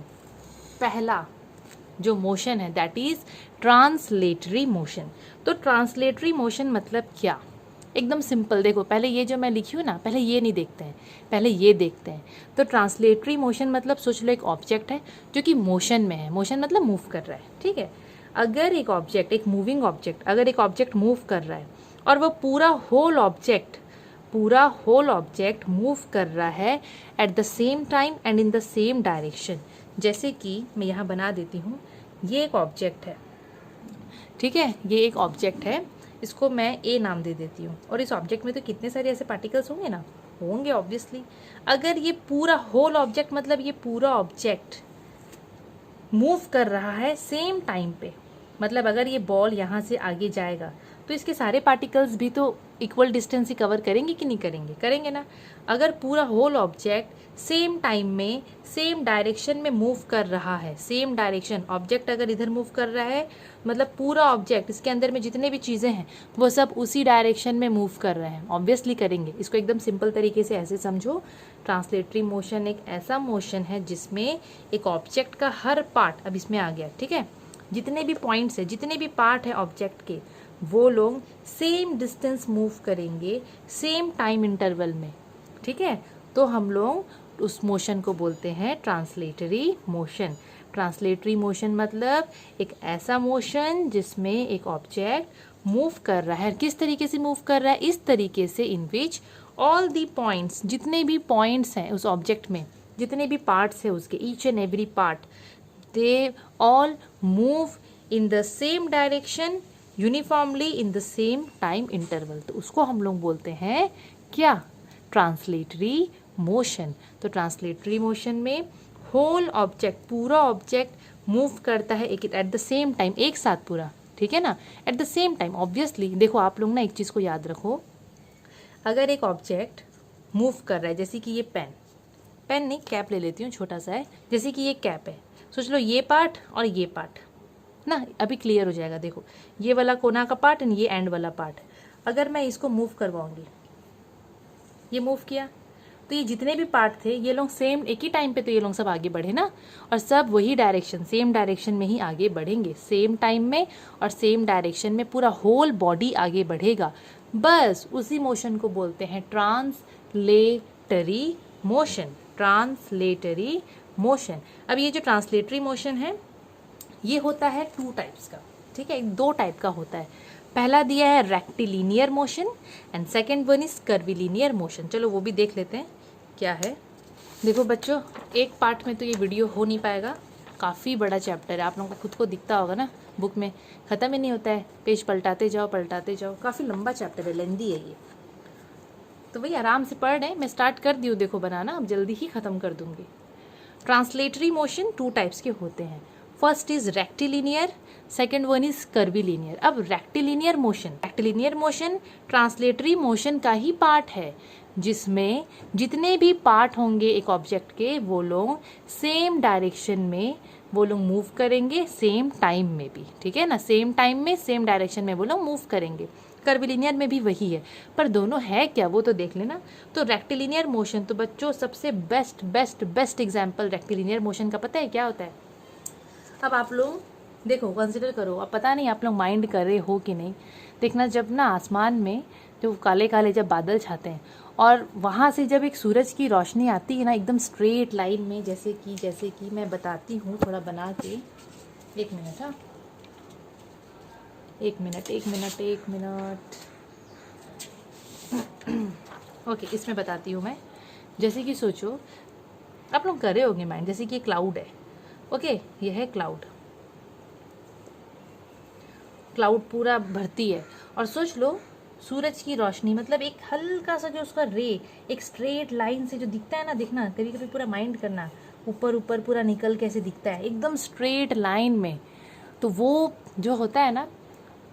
पहला जो मोशन है दैट इज ट्रांसलेटरी मोशन। तो ट्रांसलेटरी मोशन मतलब क्या, एकदम सिंपल। देखो पहले ये जो मैं लिखी हूँ ना, पहले ये नहीं देखते हैं, पहले ये देखते हैं। तो ट्रांसलेटरी मोशन मतलब सोच लो एक ऑब्जेक्ट है जो कि मोशन में है, मोशन मतलब मूव कर रहा है, ठीक है। अगर एक ऑब्जेक्ट, एक मूविंग ऑब्जेक्ट, अगर एक ऑब्जेक्ट मूव कर रहा है और वो पूरा होल ऑब्जेक्ट मूव कर रहा है at the same time and in the same direction, जैसे कि मैं यहाँ बना देती हूँ, ये एक ऑब्जेक्ट है, ठीक है, ये एक ऑब्जेक्ट है, इसको मैं ए नाम दे देती हूँ। और इस ऑब्जेक्ट में तो कितने सारे ऐसे पार्टिकल्स होंगे ना, होंगे ऑब्वियसली। अगर ये पूरा होल ऑब्जेक्ट, मतलब ये पूरा ऑब्जेक्ट मूव कर रहा है सेम टाइम पे, मतलब अगर ये बॉल यहाँ से आगे जाएगा तो इसके सारे पार्टिकल्स भी तो इक्वल डिस्टेंस ही कवर करेंगे कि नहीं करेंगे, करेंगे ना। अगर पूरा होल ऑब्जेक्ट सेम टाइम में सेम डायरेक्शन में मूव कर रहा है, सेम डायरेक्शन, ऑब्जेक्ट अगर इधर मूव कर रहा है मतलब पूरा ऑब्जेक्ट, इसके अंदर में जितने भी चीज़ें हैं वो सब उसी डायरेक्शन में मूव कर रहे हैं, ऑब्वियसली करेंगे। इसको एकदम सिंपल तरीके से ऐसे समझो, ट्रांसलेटरी मोशन एक ऐसा मोशन है जिसमें एक ऑब्जेक्ट का हर पार्ट, अब इसमें आ गया, ठीक है, जितने भी पॉइंट्स है, जितने भी पार्ट है ऑब्जेक्ट के, वो लोग सेम डिस्टेंस मूव करेंगे सेम टाइम इंटरवल में, ठीक है। तो हम लोग उस मोशन को बोलते हैं ट्रांसलेटरी मोशन। ट्रांसलेटरी मोशन मतलब एक ऐसा मोशन जिसमें एक ऑब्जेक्ट मूव कर रहा है। किस तरीके से मूव कर रहा है? इस तरीके से इन विच ऑल दी पॉइंट्स, जितने भी पॉइंट्स हैं उस ऑब्जेक्ट में, जितने भी पार्ट्स हैं उसके, each and every part, they all move in the same direction uniformly in the same time interval। तो उसको हम लोग बोलते हैं क्या? Translatory motion. तो ट्रांसलेटरी मोशन में होल ऑब्जेक्ट, पूरा ऑब्जेक्ट मूव करता है एक एट द सेम टाइम, एक साथ पूरा, ठीक है ना, at the same time. Obviously देखो आप लोग ना एक चीज़ को याद रखो, अगर एक ऑब्जेक्ट मूव कर रहा है, जैसे कि ये पेन नहीं, कैप ले लेती हूँ, छोटा सा है, जैसे कि ये कैप है, सोच लो ये पार्ट और ये पार्ट ना, अभी क्लियर हो जाएगा। देखो ये वाला कोना का पार्ट एंड ये एंड वाला पार्ट, अगर मैं इसको मूव करवाऊंगी, ये मूव किया तो ये जितने भी पार्ट थे ये लोग सेम एक ही टाइम पे, तो ये लोग सब आगे बढ़े ना, और सब वही डायरेक्शन, सेम डायरेक्शन में ही आगे बढ़ेंगे, सेम टाइम में और सेम डायरेक्शन में पूरा होल बॉडी आगे बढ़ेगा। बस उसी मोशन को बोलते हैं ट्रांसलेटरी मोशन। Translatory motion. अब ये जो ट्रांसलेटरी मोशन है ये होता है 2 टाइप्स का, ठीक है, 2 टाइप का होता है। पहला दिया है rectilinear motion and second one is curvilinear motion. चलो वो भी देख लेते हैं क्या है। देखो बच्चों, एक पार्ट में तो ये वीडियो हो नहीं पाएगा, काफ़ी बड़ा चैप्टर है, आप लोगों को खुद को दिखता होगा ना, बुक में ख़त्म ही नहीं होता है, पेज पलटाते जाओ, काफ़ी लंबा चैप्टर है, लेंदी है ये, तो वही आराम से पढ़ रहे हैं। मैं स्टार्ट कर दी हूँ देखो बनाना, अब जल्दी ही ख़त्म कर दूँगी। ट्रांसलेटरी मोशन 2 टाइप्स के होते हैं, first is rectilinear, second one is curvilinear. अब रेक्टिलिनियर मोशन ट्रांसलेटरी मोशन का ही पार्ट है, जिसमें जितने भी पार्ट होंगे एक ऑब्जेक्ट के वो लोग सेम डायरेक्शन में वो लोग मूव करेंगे, सेम टाइम में भी, ठीक है ना, सेम टाइम में सेम डायरेक्शन में वो लोग मूव करेंगे। कर्विलिनियर में भी वही है, पर दोनों है क्या वो तो देख लेना। तो रेक्टिलिनियर मोशन तो बच्चों सबसे बेस्ट एग्जाम्पल रेक्टिलिनियर मोशन का पता है क्या होता है? अब आप लोग देखो, कंसिडर करो, अब पता नहीं आप लोग माइंड कर रहे हो कि नहीं, देखना जब ना आसमान में जो काले काले जब बादल छाते हैं और वहाँ से जब एक सूरज की रोशनी आती है ना एकदम स्ट्रेट लाइन में, जैसे कि मैं बताती हूँ थोड़ा बना के, एक मिनट, हाँ एक मिनट ओके, इसमें बताती हूँ मैं। जैसे कि सोचो आप लोग कर रहे होंगे माइंड, जैसे कि क्लाउड है, ओके, ये है क्लाउड पूरा भरती है, और सोच लो सूरज की रोशनी, मतलब एक हल्का सा जो उसका रे एक स्ट्रेट लाइन से जो दिखता है ना, दिखना कभी कभी पूरा माइंड करना, ऊपर पूरा निकल कैसे दिखता है एकदम स्ट्रेट लाइन में, तो वो जो होता है ना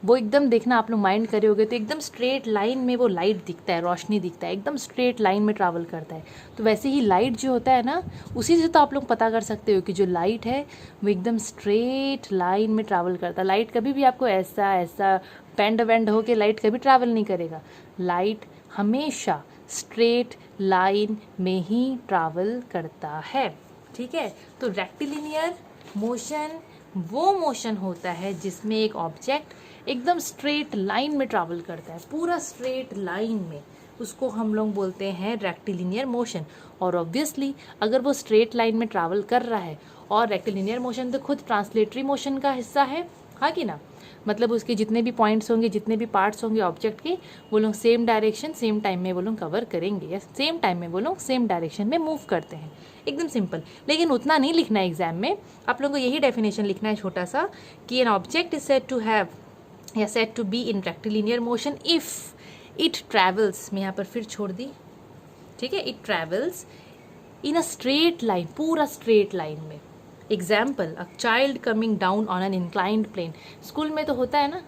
वो एकदम देखना आप लोग माइंड करे होगे, तो एकदम स्ट्रेट लाइन में वो लाइट दिखता है, रोशनी दिखता है, एकदम स्ट्रेट लाइन में ट्रैवल करता है। तो वैसे ही लाइट जो होता है ना, उसी से तो आप लोग पता कर सकते हो कि जो लाइट है वो एकदम स्ट्रेट लाइन में ट्रैवल करता है। लाइट कभी भी आपको ऐसा बेंड होके लाइट कभी ट्रैवल नहीं करेगा, लाइट हमेशा स्ट्रेट लाइन में ही ट्रैवल करता है, ठीक है। तो रेक्टिलिनियर मोशन वो मोशन होता है जिसमें एक ऑब्जेक्ट एकदम स्ट्रेट लाइन में ट्रैवल करता है, पूरा स्ट्रेट लाइन में, उसको हम लोग बोलते हैं रेक्टिलिनियर मोशन। और ऑब्वियसली अगर वो स्ट्रेट लाइन में ट्रैवल कर रहा है, और रेक्टिलिनियर मोशन तो खुद ट्रांसलेटरी मोशन का हिस्सा है, हाँ कि ना, मतलब उसके जितने भी पॉइंट्स होंगे, जितने भी पार्ट्स होंगे ऑब्जेक्ट के, वो लोग सेम डायरेक्शन सेम टाइम में वो लोग कवर करेंगे, या सेम टाइम में वो लोग सेम डायरेक्शन में मूव करते हैं। एकदम सिंपल। लेकिन उतना नहीं लिखना है एग्जाम में, आप लोगों को यही डेफिनेशन लिखना है छोटा सा, कि an object is said to have या said to be in rectilinear motion if it travels, मैं यहाँ पर फिर छोड़ दी, ठीक है, it travels in a straight line, पूरा स्ट्रेट लाइन में। Example, a child coming down on an inclined plane. School में तो होता है ना,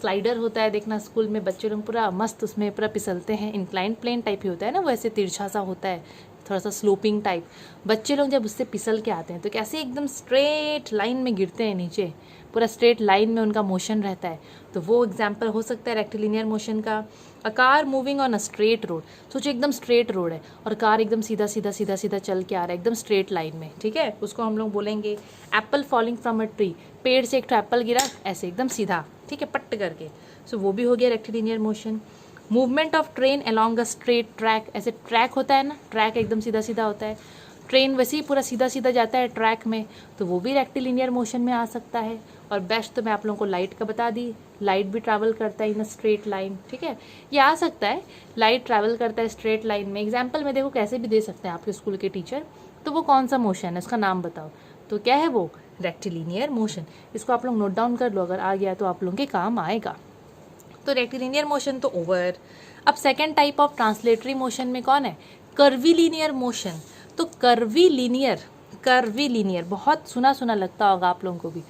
स्लाइडर होता है, देखना स्कूल में बच्चे लोग पूरा मस्त उसमें पूरा फिसलते हैं, इंक्लाइंड प्लेन टाइप ही होता है ना, वो ऐसे तिरछा सा होता है, थोड़ा सा स्लोपिंग टाइप। बच्चे लोग जब उससे फिसल के आते हैं तो कैसे एकदम स्ट्रेट लाइन में गिरते हैं नीचे, पूरा स्ट्रेट लाइन में उनका मोशन रहता है, तो वो एग्जाम्पल हो सकता है रेक्टिलिनियर मोशन का। A car moving on a straight road, सोचो एकदम स्ट्रेट रोड है और कार एकदम सीधा सीधा सीधा सीधा चल के आ रहा है एकदम स्ट्रेट लाइन में, ठीक है, उसको हम लोग बोलेंगे Apple falling from a tree, पेड़ से एक तो एप्पल गिरा ऐसे एकदम सीधा, ठीक है, पट्ट करके, सो वो भी हो गया rectilinear motion. Movement of train along a straight track, ऐसे ट्रैक होता है ना, ट्रैक एकदम सीधा सीधा होता है, ट्रेन वैसे ही पूरा सीधा सीधा जाता है ट्रैक में, तो वो भी रेक्टिलिनियर मोशन में आ सकता है। और बेस्ट तो मैं आप लोगों को लाइट का बता दी, लाइट भी ट्रैवल करता है इन अ स्ट्रेट लाइन, ठीक है, ये आ सकता है, लाइट ट्रैवल करता है स्ट्रेट लाइन में। एग्जाम्पल में देखो कैसे भी दे सकते हैं आपके स्कूल के टीचर, तो वो कौन सा मोशन है उसका नाम बताओ, तो क्या है वो, रेक्टिलिनियर मोशन। इसको आप लोग नोट डाउन कर लो, अगर आ गया तो आप लोगों के काम आएगा। तो रेक्टिलिनियर मोशन तो ओवर। अब second type of translatory motion में कौन है, कर्वीलिनियर मोशन। तो कर्वीलिनियर बहुत सुना सुना लगता होगा आप लोगों को भी,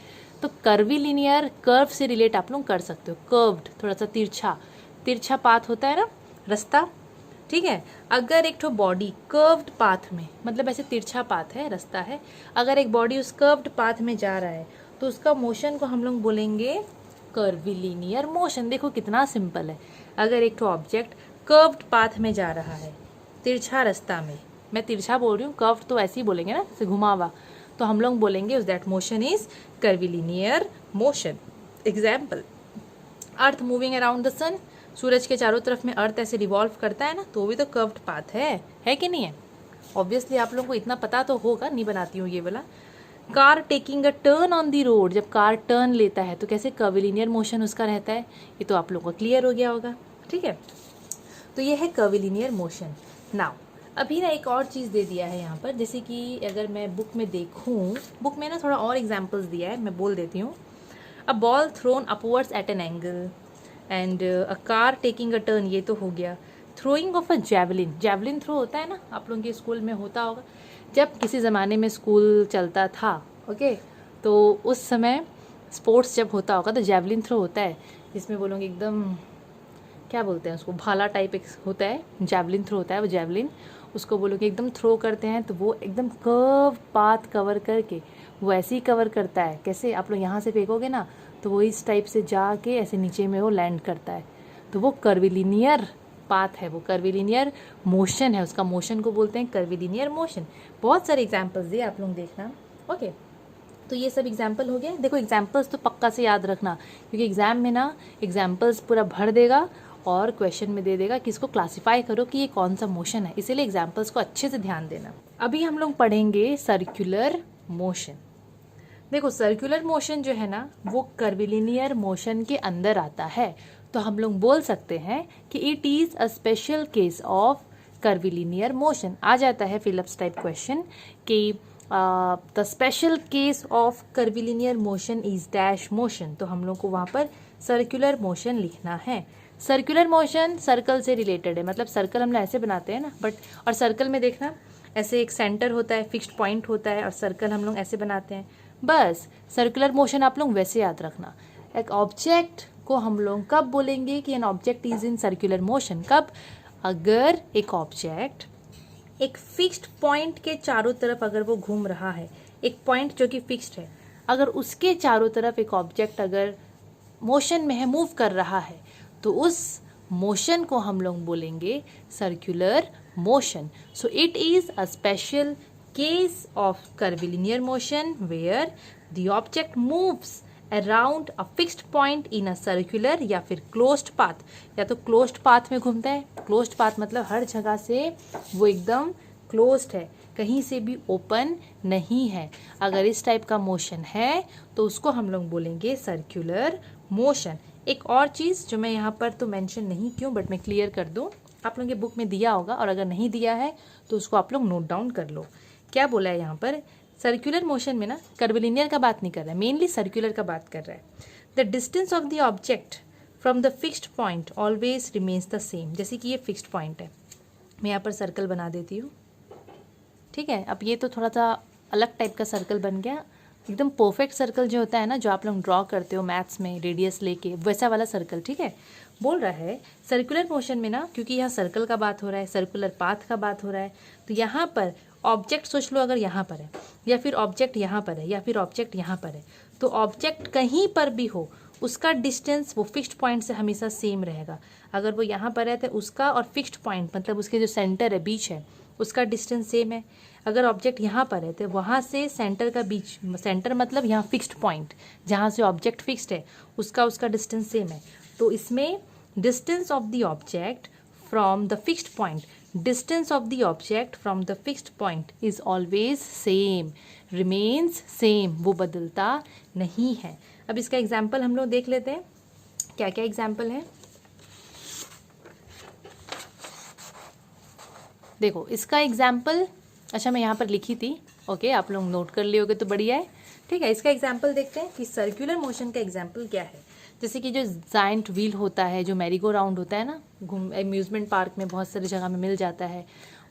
तो कर्वीलिनियर कर्व से रिलेट आप लोग कर सकते हो, कर्व्ड, थोड़ा सा तिरछा तिरछा पाथ होता है ना रास्ता, ठीक है, अगर एक ठो बॉडी कर्व्ड पाथ में, मतलब ऐसे तिरछा पाथ है, रास्ता है, अगर एक बॉडी उस कर्व्ड पाथ में जा रहा है तो उसका मोशन को हम लोग बोलेंगे कर्वीलिनियर मोशन। देखो कितना सिंपल है, अगर एक ठो ऑब्जेक्ट कर्व्ड पाथ में जा रहा है, तिरछा रास्ता में, मैं तिरछा बोल रही हूँ, कर्व्ड तो ऐसे ही बोलेंगे ना, जैसे घुमा हुआ, तो हम लोग बोलेंगे उस that motion is curvilinear motion. Example, earth moving around the sun, सूरज के चारों तरफ में अर्थ ऐसे रिवॉल्व करता है ना, तो भी तो कर्व्ड पाथ है कि नहीं है। ऑब्वियसली आप लोगों को इतना पता तो होगा, नहीं बनाती हूँ ये वाला। Car taking a turn on the road, जब कार टर्न लेता है तो कैसे कर्वीलिनियर मोशन उसका रहता है, ये तो आप लोगों को क्लियर हो गया होगा, ठीक है, तो ये है कर्वीलिनियर मोशन। नाउ अभी ना एक और चीज़ दे दिया है यहाँ पर, जैसे कि अगर मैं बुक में देखूँ, बुक में ना थोड़ा और एग्जाम्पल्स दिया है, मैं बोल देती हूँ। A ball thrown upwards at an angle and a car taking a turn, ये तो हो गया। Throwing of a javelin, javelin throw होता है ना, आप लोगों के स्कूल में होता होगा, जब किसी ज़माने में स्कूल चलता था, ओके, तो उस समय स्पोर्ट्स जब होता होगा तो जेवलिन थ्रो होता है, जिसमें बोलोगे एकदम क्या बोलते हैं उसको, भाला टाइप एक होता है, जेवलिन थ्रो होता है वो जेवलिन, उसको बोलोगे एकदम थ्रो करते हैं तो वो एकदम कर्व पाथ कवर करके वो ऐसे ही कवर करता है, कैसे आप लोग यहाँ से फेंकोगे ना तो वो इस टाइप से जाके ऐसे नीचे में वो लैंड करता है, तो वो कर्वीलिनियर पाथ है, वो कर्वीलिनियर मोशन है, उसका मोशन को बोलते हैं कर्वीलिनियर मोशन। बहुत सारे एग्जाम्पल्स दिए, आप लोग देखना, ओके। तो ये सब एग्जाम्पल हो गए। देखो एग्जाम्पल्स तो पक्का से याद रखना, क्योंकि एग्जाम में ना एग्जाम्पल्स पूरा भर देगा और क्वेश्चन में दे देगा कि इसको क्लासिफाई करो कि ये कौन सा मोशन है, इसीलिए एग्जाम्पल्स को अच्छे से ध्यान देना। अभी हम लोग पढ़ेंगे सर्कुलर मोशन। देखो सर्कुलर मोशन जो है ना वो कर्वीलिनियर मोशन के अंदर आता है, तो हम लोग बोल सकते हैं कि it is a special case of curvilinear motion. आ जाता है फिलिप्स टाइप क्वेश्चन कि the special case of curvilinear motion is dash motion, तो हम लोग को वहाँ पर सर्कुलर मोशन लिखना है। सर्कुलर मोशन सर्कल से रिलेटेड है, मतलब सर्कल हम लोग ऐसे बनाते हैं ना, बट और सर्कल में देखना ऐसे एक सेंटर होता है, फिक्स्ड पॉइंट होता है, और सर्कल हम लोग ऐसे बनाते हैं, बस सर्कुलर मोशन आप लोग वैसे याद रखना। एक ऑब्जेक्ट को हम लोग कब बोलेंगे कि an object is in circular motion, कब, अगर एक ऑब्जेक्ट एक फिक्स्ड पॉइंट के चारों तरफ अगर वो घूम रहा है, एक पॉइंट जो कि फिक्स्ड है, अगर उसके चारों तरफ एक ऑब्जेक्ट अगर मोशन में है, मूव कर रहा है, तो उस मोशन को हम लोग बोलेंगे circular motion. So it is a special case of curvilinear motion where the object moves around a fixed point in a circular या फिर क्लोज्ड पाथ, या तो क्लोज्ड पाथ में घूमता है, क्लोज्ड पाथ मतलब हर जगह से वो एकदम क्लोज्ड है, कहीं से भी ओपन नहीं है। अगर इस टाइप का मोशन है तो उसको हम लोग बोलेंगे सर्कुलर मोशन। एक और चीज़ जो मैं यहाँ पर तो मेंशन नहीं क्यों, बट मैं क्लियर कर दूँ, आप लोगों के बुक में दिया होगा, और अगर नहीं दिया है तो उसको आप लोग नोट डाउन कर लो। क्या बोला है यहाँ पर, सर्कुलर मोशन में ना कर्विलिनियर का बात नहीं कर रहा है, मेनली सर्कुलर का बात कर रहा है। The distance of the object from the fixed point always remains the same. जैसे कि ये फिक्स्ड पॉइंट है, मैं यहाँ पर सर्कल बना देती हूँ, ठीक है। अब ये तो थोड़ा सा अलग टाइप का सर्कल बन गया, एकदम परफेक्ट सर्कल जो होता है ना, जो आप लोग ड्रॉ करते हो मैथ्स में रेडियस लेके, वैसा वाला सर्कल, ठीक है। बोल रहा है सर्कुलर मोशन में ना, क्योंकि यहाँ सर्कल का बात हो रहा है, सर्कुलर पाथ का बात हो रहा है, तो यहाँ पर ऑब्जेक्ट सोच लो, अगर यहाँ पर है या फिर ऑब्जेक्ट यहाँ पर है या फिर ऑब्जेक्ट यहाँ पर है, तो ऑब्जेक्ट कहीं पर भी हो उसका डिस्टेंस वो फिक्स्ड पॉइंट से हमेशा सेम रहेगा। अगर वो यहाँ पर है तो उसका और फिक्स्ड पॉइंट मतलब उसके जो सेंटर है, बीच है, उसका डिस्टेंस सेम है। अगर ऑब्जेक्ट यहाँ पर है तो वहाँ से सेंटर का बीच, सेंटर मतलब यहाँ फिक्स्ड पॉइंट जहाँ से ऑब्जेक्ट फिक्स्ड है, उसका डिस्टेंस सेम है। तो इसमें distance of the object from the fixed point, distance of the object from the fixed point is always same, remains same, वो बदलता नहीं है। अब इसका एग्जाम्पल हम लोग देख लेते हैं, क्या क्या एग्जाम्पल है। देखो इसका एग्जाम्पल, अच्छा मैं यहाँ पर लिखी थी, ओके आप लोग नोट कर लिए होगे तो बढ़िया है, ठीक है। इसका एग्जाम्पल देखते हैं कि सर्कुलर मोशन का एग्जाम्पल क्या है। जैसे कि जो जायंट व्हील होता है, जो मैरीगो राउंड होता है ना, अम्यूजमेंट पार्क में बहुत सारी जगह में मिल जाता है,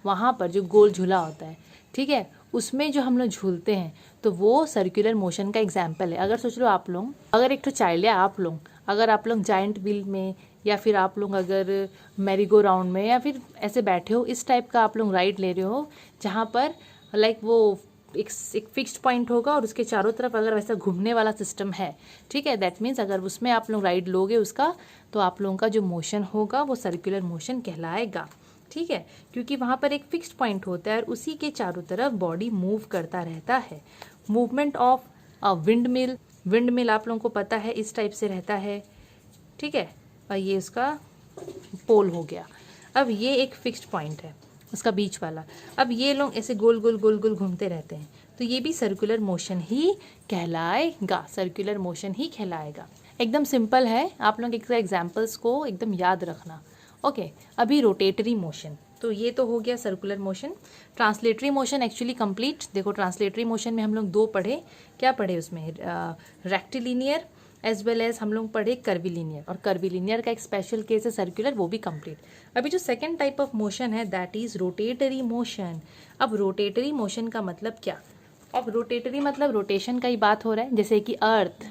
वहाँ पर जो गोल झूला होता है, ठीक है, उसमें जो हम लोग झूलते हैं तो वो सर्कुलर मोशन का एग्जाम्पल है। अगर सोच लो आप लोग, अगर एक तो चाइल्ड है, आप लोग अगर आप लोग जायंट व्हील में या फिर आप लोग अगर मैरीगो राउंड में या फिर ऐसे बैठे हो, इस टाइप का आप लोग राइड ले रहे हो जहाँ पर लाइक वो एक फिक्स्ड पॉइंट होगा और उसके चारों तरफ अगर वैसा घूमने वाला सिस्टम है, ठीक है, दैट मीन्स अगर उसमें आप लोग राइड लोगे उसका, तो आप लोगों का जो मोशन होगा वो सर्कुलर मोशन कहलाएगा, ठीक है, क्योंकि वहाँ पर एक फिक्स्ड पॉइंट होता है और उसी के चारों तरफ बॉडी मूव करता रहता है। Movement of a wind mill, wind mill आप लोगों को पता है इस टाइप से रहता है, ठीक है, और ये उसका पोल हो गया। अब ये एक फिक्स्ड पॉइंट है उसका बीच वाला, अब ये लोग ऐसे गोल गोल गोल गोल घूमते रहते हैं, तो ये भी सर्कुलर मोशन ही कहलाएगा, सर्कुलर मोशन ही कहलाएगा। एकदम सिंपल है, आप लोग एक एग्जाम्पल्स को एकदम याद रखना, ओके। अभी रोटेटरी मोशन, तो ये तो हो गया circular motion. Translatory motion actually complete, देखो ट्रांसलेटरी मोशन में हम लोग दो पढ़े, क्या पढ़े उसमें, रेक्टिलिनियर एज वेल एज हम लोग पढ़े कर्विलिनियर, और कर्विलिनियर का एक स्पेशल केस है सर्कुलर, वो भी कंप्लीट। अभी जो सेकंड टाइप ऑफ मोशन है दैट इज रोटेटरी मोशन। अब रोटेटरी मोशन का मतलब क्या, अब रोटेटरी मतलब रोटेशन का ही बात हो रहा है। जैसे कि अर्थ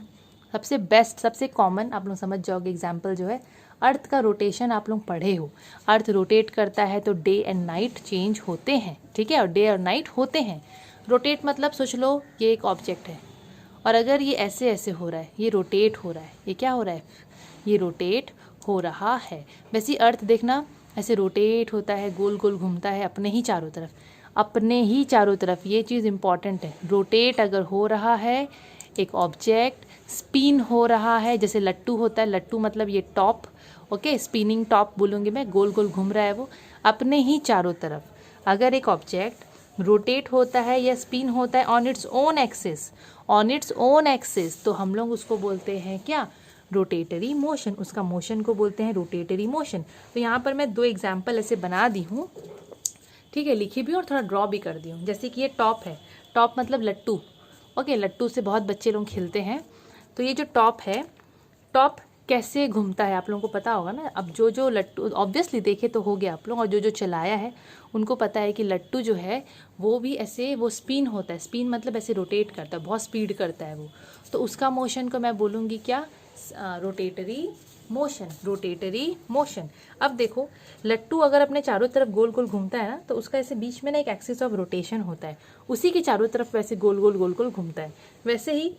सबसे बेस्ट, सबसे कॉमन आप लोग समझ जाओगे एग्जाम्पल जो है, अर्थ का रोटेशन आप लोग पढ़े हो, अर्थ रोटेट करता है तो डे एंड नाइट चेंज होते हैं, ठीक है, और डे और नाइट होते हैं। रोटेट मतलब सोच लो ये एक ऑब्जेक्ट है और अगर ये ऐसे ऐसे हो रहा है, ये रोटेट हो रहा है, ये क्या हो रहा है, ये रोटेट हो रहा है। वैसे अर्थ देखना ऐसे रोटेट होता है, गोल गोल घूमता है अपने ही चारों तरफ, अपने ही चारों तरफ, ये चीज़ इंपॉर्टेंट है। रोटेट अगर हो रहा है एक ऑब्जेक्ट, स्पिन हो रहा है, जैसे लट्टू होता है, लट्टू मतलब ये टॉप, ओके, स्पिनिंग टॉप बोलूँगी मैं, गोल गोल घूम रहा है वो अपने ही चारों तरफ। अगर एक ऑब्जेक्ट रोटेट होता है या स्पिन होता है on its own axis, on its own axis, तो हम लोग उसको बोलते हैं क्या, रोटेटरी मोशन, उसका मोशन को बोलते हैं रोटेटरी मोशन। तो यहाँ पर मैं दो एग्जाम्पल ऐसे बना दी हूँ, ठीक है, लिखी भी और थोड़ा ड्रॉ भी कर दी हूँ। जैसे कि ये टॉप है, टॉप मतलब लट्टू, ओके, लट्टू से बहुत बच्चे लोग खेलते हैं, तो ये जो टॉप है, टॉप कैसे घूमता है आप लोगों को पता होगा ना। अब जो जो लट्टू ऑब्वियसली देखे तो हो गया आप लोग, और जो जो चलाया है उनको पता है कि लट्टू जो है वो भी ऐसे, वो स्पिन होता है, स्पिन मतलब ऐसे रोटेट करता है, बहुत स्पीड करता है वो, तो उसका मोशन को मैं बोलूँगी क्या, रोटेटरी मोशन, रोटेटरी मोशन। अब देखो लट्टू अगर अपने चारों तरफ गोल गोल घूमता है ना, तो उसका ऐसे बीच में ना एक एक्सिस ऑफ रोटेशन होता है, उसी के चारों तरफ वैसे गोल गोल गोल गोल घूमता है। वैसे ही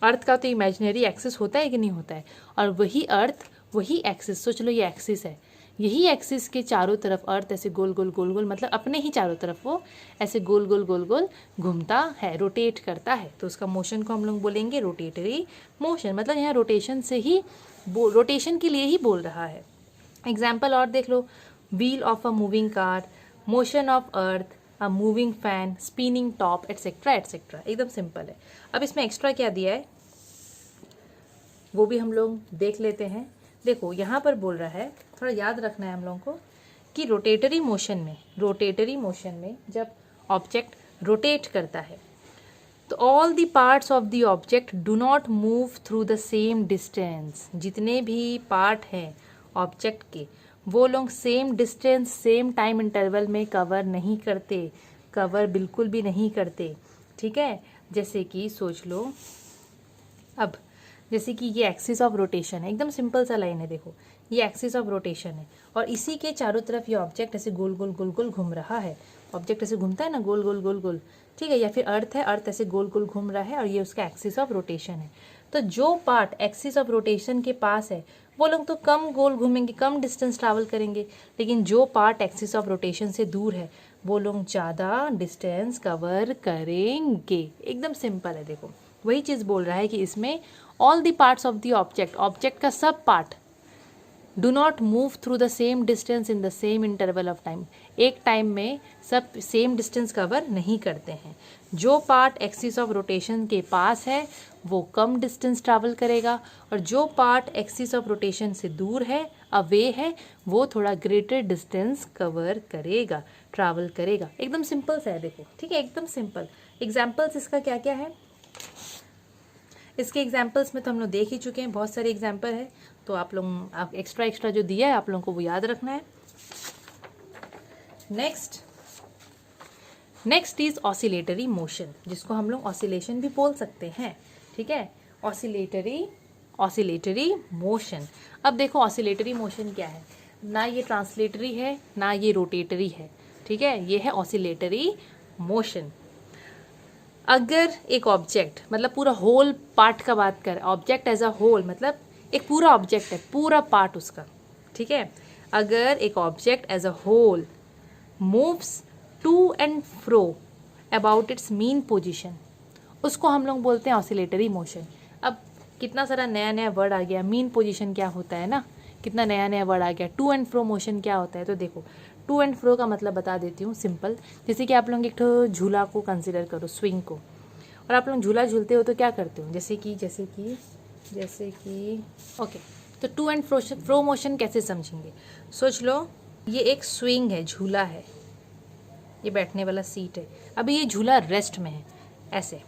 अर्थ का तो इमेजिनरी एक्सिस होता है कि नहीं होता है, और वही अर्थ, वही एक्सिस, सोच लो ये एक्सिस है, यही एक्सिस के चारों तरफ अर्थ ऐसे गोल गोल गोल गोल, मतलब अपने ही चारों तरफ वो ऐसे गोल गोल गोल गोल घूमता है, रोटेट करता है, तो उसका मोशन को हम लोग बोलेंगे रोटेटरी मोशन। मतलब यहाँ रोटेशन से ही रोटेशन के लिए ही बोल रहा है। एग्जाम्पल और देख लो, wheel of a moving car, motion of earth, a moving fan, spinning top, etcetera etcetera. एकदम सिंपल है। अब इसमें एक्स्ट्रा क्या दिया है वो भी हम लोग देख लेते हैं। देखो यहाँ पर बोल रहा है, थोड़ा याद रखना है हम लोगों को कि रोटेटरी मोशन में जब ऑब्जेक्ट रोटेट करता है तो all the parts of the object do not move through the same distance. जितने भी पार्ट हैं ऑब्जेक्ट के वो लोग same distance same time interval में कवर नहीं करते, कवर बिल्कुल भी नहीं करते। ठीक है, जैसे कि सोच लो, अब जैसे कि ये एक्सिस ऑफ रोटेशन है, एकदम सिंपल सा लाइन है, देखो ये एक्सिस ऑफ रोटेशन है और इसी के चारों तरफ ये ऑब्जेक्ट ऐसे गोल गोल गोल गोल घूम रहा है। ऑब्जेक्ट ऐसे घूमता है ना, गोल गोल गोल गोल, ठीक है, या फिर अर्थ है, अर्थ ऐसे गोल गोल घूम रहा है और ये उसका एक्सिस ऑफ रोटेशन है। तो जो पार्ट एक्सिस ऑफ रोटेशन के पास है वो लोग तो कम गोल घूमेंगे, कम डिस्टेंस ट्रैवल करेंगे, लेकिन जो पार्ट एक्सिस ऑफ रोटेशन से दूर है वो लोग ज़्यादा डिस्टेंस कवर करेंगे। एकदम सिंपल है। देखो वही चीज़ बोल रहा है कि इसमें all the parts of the object का सब part do not move through the same distance in the same interval of time. एक टाइम में सब सेम डिस्टेंस कवर नहीं करते हैं। जो पार्ट एक्सिस ऑफ रोटेशन के पास है वो कम डिस्टेंस ट्रैवल करेगा और जो पार्ट एक्सिस ऑफ रोटेशन से दूर है, अवे है, वो थोड़ा ग्रेटर डिस्टेंस कवर करेगा, ट्रैवल करेगा। एकदम सिंपल सा है, देखो ठीक है, एकदम सिंपल। एग्जाम्पल्स इसका क्या क्या है, इसके एग्जाम्पल्स में तो हम लोग देख ही चुके हैं, बहुत सारे एग्जाम्पल है, तो आप लोग एक्स्ट्रा जो दिया है आप लोगों को वो याद रखना है। नेक्स्ट इज ऑसिलेटरी मोशन, जिसको हम लोग ऑसिलेशन भी बोल सकते हैं। ठीक है, ऑसिलेटरी मोशन। अब देखो ऑसिलेटरी मोशन क्या है, ना ये ट्रांसलेटरी है ना ये रोटेटरी है। ठीक है, ये है ऑसिलेटरी मोशन। अगर एक ऑब्जेक्ट, मतलब पूरा होल पार्ट का बात करें, ऑब्जेक्ट एज अ होल मतलब एक पूरा ऑब्जेक्ट है, पूरा पार्ट उसका। ठीक है, अगर एक object as a whole moves to and fro about its mean position, उसको हम लोग बोलते हैं ऑसिलेटरी मोशन। अब कितना सारा नया नया वर्ड आ गया, मीन पोजीशन क्या होता है ना, कितना नया नया वर्ड आ गया, टू एंड फ्रो मोशन क्या होता है। तो देखो टू एंड फ्रो का मतलब बता देती हूँ सिंपल। जैसे कि आप लोग एक तो झूला को कंसिडर करो, स्विंग को, और आप लोग झूला झूलते हो तो क्या करते हो, जैसे कि ओके, तो टू एंड फ्रो मोशन कैसे समझेंगे। सोच लो ये एक स्विंग है, झूला है, ये बैठने वाला सीट है, अभी ये झूला रेस्ट में है ऐसे,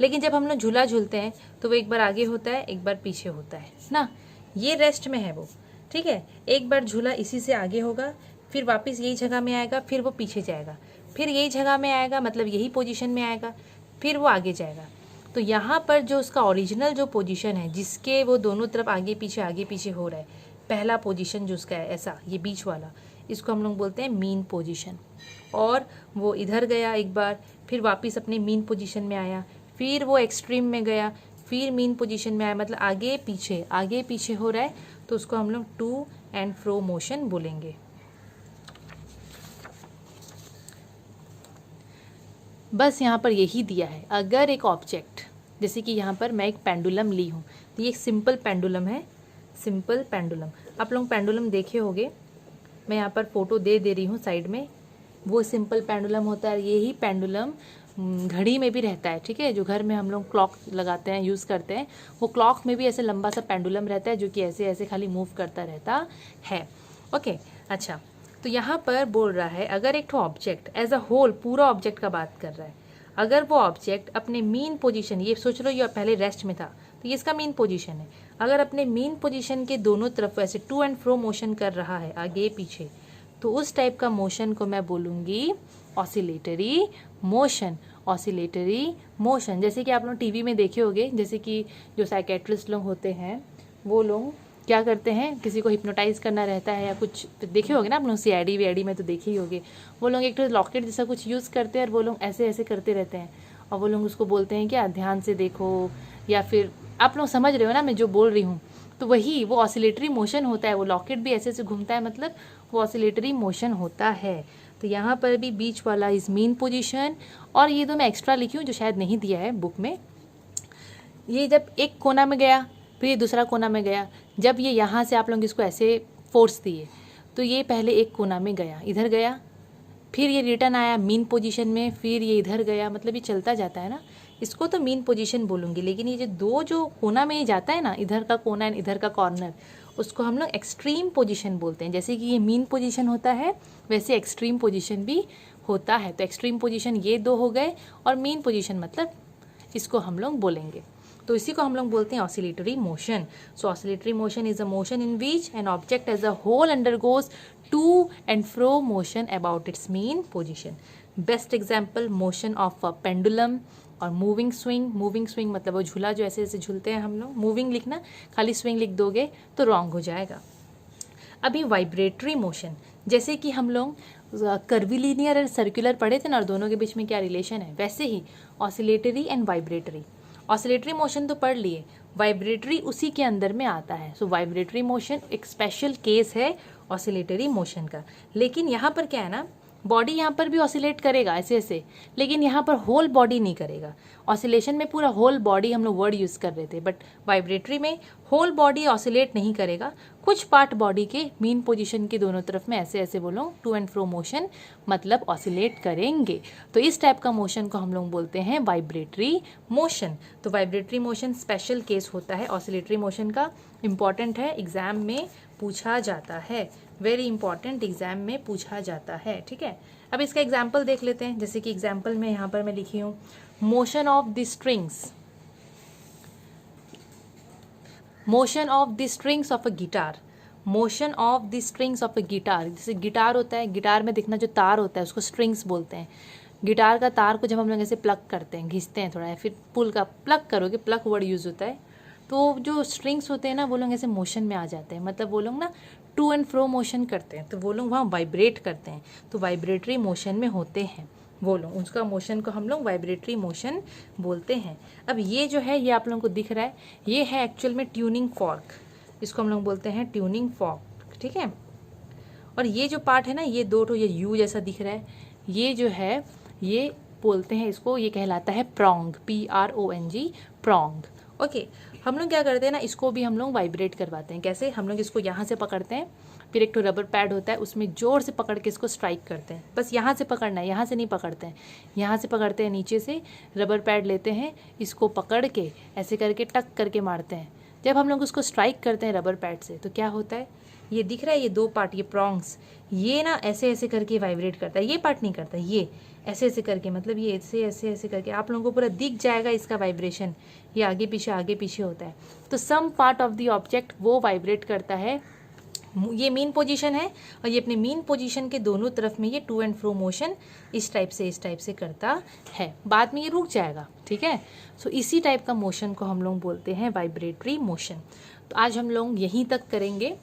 लेकिन जब हम लोग झूला झूलते हैं तो वो एक बार आगे होता है एक बार पीछे होता है ना, ये रेस्ट में है वो। ठीक है, एक बार झूला इसी से आगे होगा, फिर वापस यही जगह में आएगा, फिर वो पीछे जाएगा, फिर यही जगह में आएगा, मतलब यही पोजीशन में आएगा, फिर वो आगे जाएगा। तो यहाँ पर जो उसका ओरिजिनल जो पोजीशन है, जिसके वो दोनों तरफ आगे पीछे हो रहा है, पहला पोजीशन जो उसका है ऐसा, ये बीच वाला, इसको हम लोग बोलते हैं मीन पोजीशन। और वो इधर गया एक बार, फिर वापस अपने मीन पोजीशन में आया, फिर वो एक्सट्रीम में गया, फिर मीन पोजीशन में आया, मतलब आगे पीछे हो रहा है, तो उसको हम लोग टू एंड फ्रो मोशन बोलेंगे। बस यहाँ पर यही दिया है। अगर एक ऑब्जेक्ट, जैसे कि यहाँ पर मैं एक पेंडुलम ली हूँ, तो ये एक सिंपल पेंडुलम है, सिंपल पेंडुलम। आप लोग पेंडुलम देखे होंगे, मैं यहाँ पर फोटो दे रही हूँ साइड में, वो सिंपल पेंडुलम होता है। यही पेंडुलम घड़ी में भी रहता है। ठीक है, जो घर में हम लोग क्लॉक लगाते हैं, यूज़ करते हैं, वो क्लॉक में भी ऐसे लंबा सा पेंडुलम रहता है जो कि ऐसे ऐसे खाली मूव करता रहता है। ओके, अच्छा, तो यहाँ पर बोल रहा है अगर एक ऑब्जेक्ट एज अ होल, पूरा ऑब्जेक्ट का बात कर रहा है, अगर वो ऑब्जेक्ट अपने मीन पोजीशन, ये सोच लो ये पहले रेस्ट में था तो ये इसका मीन पोजीशन है, अगर अपने मीन पोजीशन के दोनों तरफ ऐसे टू एंड फ्रो मोशन कर रहा है आगे पीछे, तो उस टाइप का मोशन को मैं बोलूँगी ऑसिलेटरी मोशन। ऑसिलेटरी मोशन, जैसे कि आप लोग टीवी में देखे होंगे, जैसे कि जो साइकेट्रिस्ट लोग होते हैं वो लोग क्या करते हैं, किसी को हिप्नोटाइज करना रहता है या कुछ, देखे होंगे ना आप लोग, सीआईडी वीआईडी में तो देखे ही होंगे, वो लोग एक तो लॉकेट जैसा कुछ यूज़ करते हैं और वो लोग ऐसे ऐसे करते रहते हैं और वो लोग उसको बोलते हैं क्या, ध्यान से देखो, या फिर आप लोग समझ रहे हो ना मैं जो बोल रही हूँ। तो वही वो ऑसिलेटरी मोशन होता है, वो लॉकेट भी ऐसे ऐसे घूमता है, मतलब वो ऑसिलेटरी मोशन होता है। तो यहाँ पर भी बीच वाला इज मीन पोजीशन। और ये तो मैं एक्स्ट्रा लिखी हूँ जो शायद नहीं दिया है बुक में। ये जब एक कोना में गया फिर ये दूसरा कोना में गया, जब ये यहाँ से आप लोग इसको ऐसे फोर्स दिए तो ये पहले एक कोना में गया, इधर गया, फिर ये रिटर्न आया मीन पोजीशन में, फिर ये इधर गया, मतलब ये चलता जाता है ना, इसको तो मीन पोजीशन बोलूँगी। लेकिन ये जो कोना में ये जाता है ना, इधर का कोना एंड इधर का कॉर्नर, उसको हम लोग एक्सट्रीम पोजीशन बोलते हैं। जैसे कि ये मीन पोजीशन होता है वैसे एक्सट्रीम पोजीशन भी होता है। तो एक्सट्रीम पोजीशन ये दो हो गए और मीन पोजीशन मतलब इसको हम लोग बोलेंगे। तो इसी को हम लोग बोलते हैं oscillatory motion. So oscillatory motion is a motion in which an object as a whole undergoes to and fro motion about its mean position. Best example motion of a pendulum और मूविंग स्विंग। मूविंग स्विंग मतलब वो झूला जो ऐसे ऐसे झूलते हैं हम लोग, मूविंग लिखना, खाली स्विंग लिख दोगे तो रॉन्ग हो जाएगा। अभी वाइब्रेटरी मोशन, जैसे कि हम लोग कर्विलीनियर और सर्कुलर पढ़े थे ना, और दोनों के बीच में क्या रिलेशन है, वैसे ही oscillatory and vibratory. Oscillatory motion तो पढ़ लिए, वाइब्रेटरी उसी के अंदर में आता है। सो वाइब्रेटरी मोशन एक स्पेशल केस है ऑसिलेटरी मोशन का। लेकिन यहाँ पर क्या है ना, बॉडी यहाँ पर भी ऑसिलेट करेगा ऐसे ऐसे, लेकिन यहाँ पर होल बॉडी नहीं करेगा। ऑसिलेशन में पूरा होल बॉडी हम लोग वर्ड यूज़ कर रहे थे, बट वाइब्रेटरी में होल बॉडी ऑसिलेट नहीं करेगा, कुछ पार्ट बॉडी के मीन पोजीशन के दोनों तरफ में ऐसे ऐसे बोलो टू एंड फ्रो मोशन मतलब ऑसिलेट करेंगे। तो इस टाइप का मोशन को हम लोग बोलते हैं वाइब्रेटरी मोशन। तो वाइब्रेटरी मोशन स्पेशल केस होता है ऑसिलेटरी मोशन का, इम्पॉर्टेंट है, एग्जाम में पूछा जाता है, वेरी इंपॉर्टेंट, एग्जाम में पूछा जाता है। ठीक है, अब इसका एग्जाम्पल देख लेते हैं। जैसे कि एग्जाम्पल में यहाँ पर मैं लिखी हूँ motion of the strings, motion of the strings of a guitar, motion of the strings of a guitar. जैसे गिटार होता है, गिटार में देखना जो तार होता है उसको स्ट्रिंग्स बोलते हैं। गिटार का तार को जब हम लोग ऐसे प्लग करते हैं, घिसते हैं थोड़ा, या फिर पुल का प्लग करोगे, प्लग वर्ड यूज़ होता है, तो जो स्ट्रिंग्स होते हैं ना वो लोग ऐसे मोशन में आ जाते हैं, मतलब वो लोग ना टू एंड फ्रो मोशन करते हैं, तो वो लोग वहाँ वाइब्रेट करते हैं, तो वाइब्रेटरी मोशन में होते हैं वो लोग, उसका मोशन को हम लोग वाइब्रेटरी मोशन बोलते हैं। अब ये जो है, ये आप लोगों को दिख रहा है, ये है एक्चुअल में ट्यूनिंग फॉर्क, इसको हम लोग बोलते हैं ट्यूनिंग फॉर्क। ठीक है, और ये जो पार्ट है ना, ये दो तो ये यू जैसा दिख रहा है, ये जो है ये बोलते हैं इसको, ये कहलाता है प्रॉन्ग, PRONG, प्रॉन्ग। ओके, हम लोग क्या करते हैं ना, इसको भी हम लोग वाइब्रेट करवाते हैं। कैसे, हम लोग इसको यहाँ से पकड़ते हैं, फिर एक तो रबर पैड होता है उसमें जोर से पकड़ के इसको स्ट्राइक करते हैं, बस यहाँ से पकड़ना है, यहाँ से नहीं पकड़ते हैं, यहाँ से पकड़ते हैं, नीचे से रबर पैड लेते हैं, इसको पकड़ के ऐसे करके टक करके मारते हैं। जब हम लोग उसको स्ट्राइक करते हैं रबर पैड से तो क्या होता है, ये दिख रहा है, ये दो पार्ट, ये प्रॉन्ग्स, ये ना ऐसे ऐसे करके वाइब्रेट करता है, ये पार्ट नहीं करता, ये ऐसे ऐसे करके, मतलब ये ऐसे ऐसे ऐसे करके आप लोगों को पूरा दिख जाएगा इसका वाइब्रेशन, ये आगे पीछे होता है। तो some part of the object वो वाइब्रेट करता है, ये मीन पोजीशन है, और ये अपने मीन पोजीशन के दोनों तरफ में ये टू एंड फ्रो मोशन इस टाइप से करता है, बाद में ये रुक जाएगा। ठीक है, सो इसी टाइप का मोशन को हम लोग बोलते हैं वाइब्रेटरी मोशन। तो आज हम लोग यहीं तक करेंगे,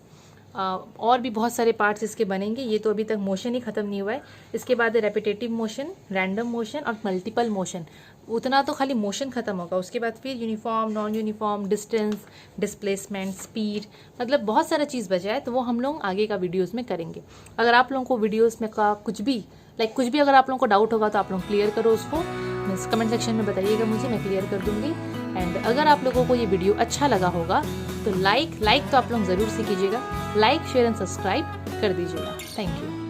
और भी बहुत सारे पार्ट्स इसके बनेंगे, ये तो अभी तक मोशन ही ख़त्म नहीं हुआ है। इसके बाद रेपिटेटिव मोशन, रैंडम मोशन और मल्टीपल मोशन, उतना तो खाली मोशन ख़त्म होगा, उसके बाद फिर uniform, non uniform, distance, displacement, speed, मतलब बहुत सारा चीज़ बचा है, तो वो हम लोग आगे का वीडियोज़ में करेंगे। अगर आप लोगों को वीडियोज़ में का कुछ भी अगर आप लोगों को डाउट होगा तो आप लोग क्लियर करो उसको, कमेंट सेक्शन में बताइएगा मुझे, मैं क्लियर कर दूँगी। एंड अगर आप लोगों को ये वीडियो अच्छा लगा होगा तो लाइक तो आप लोग ज़रूर से कीजिएगा, लाइक शेयर एंड सब्सक्राइब कर दीजिएगा। Thank you.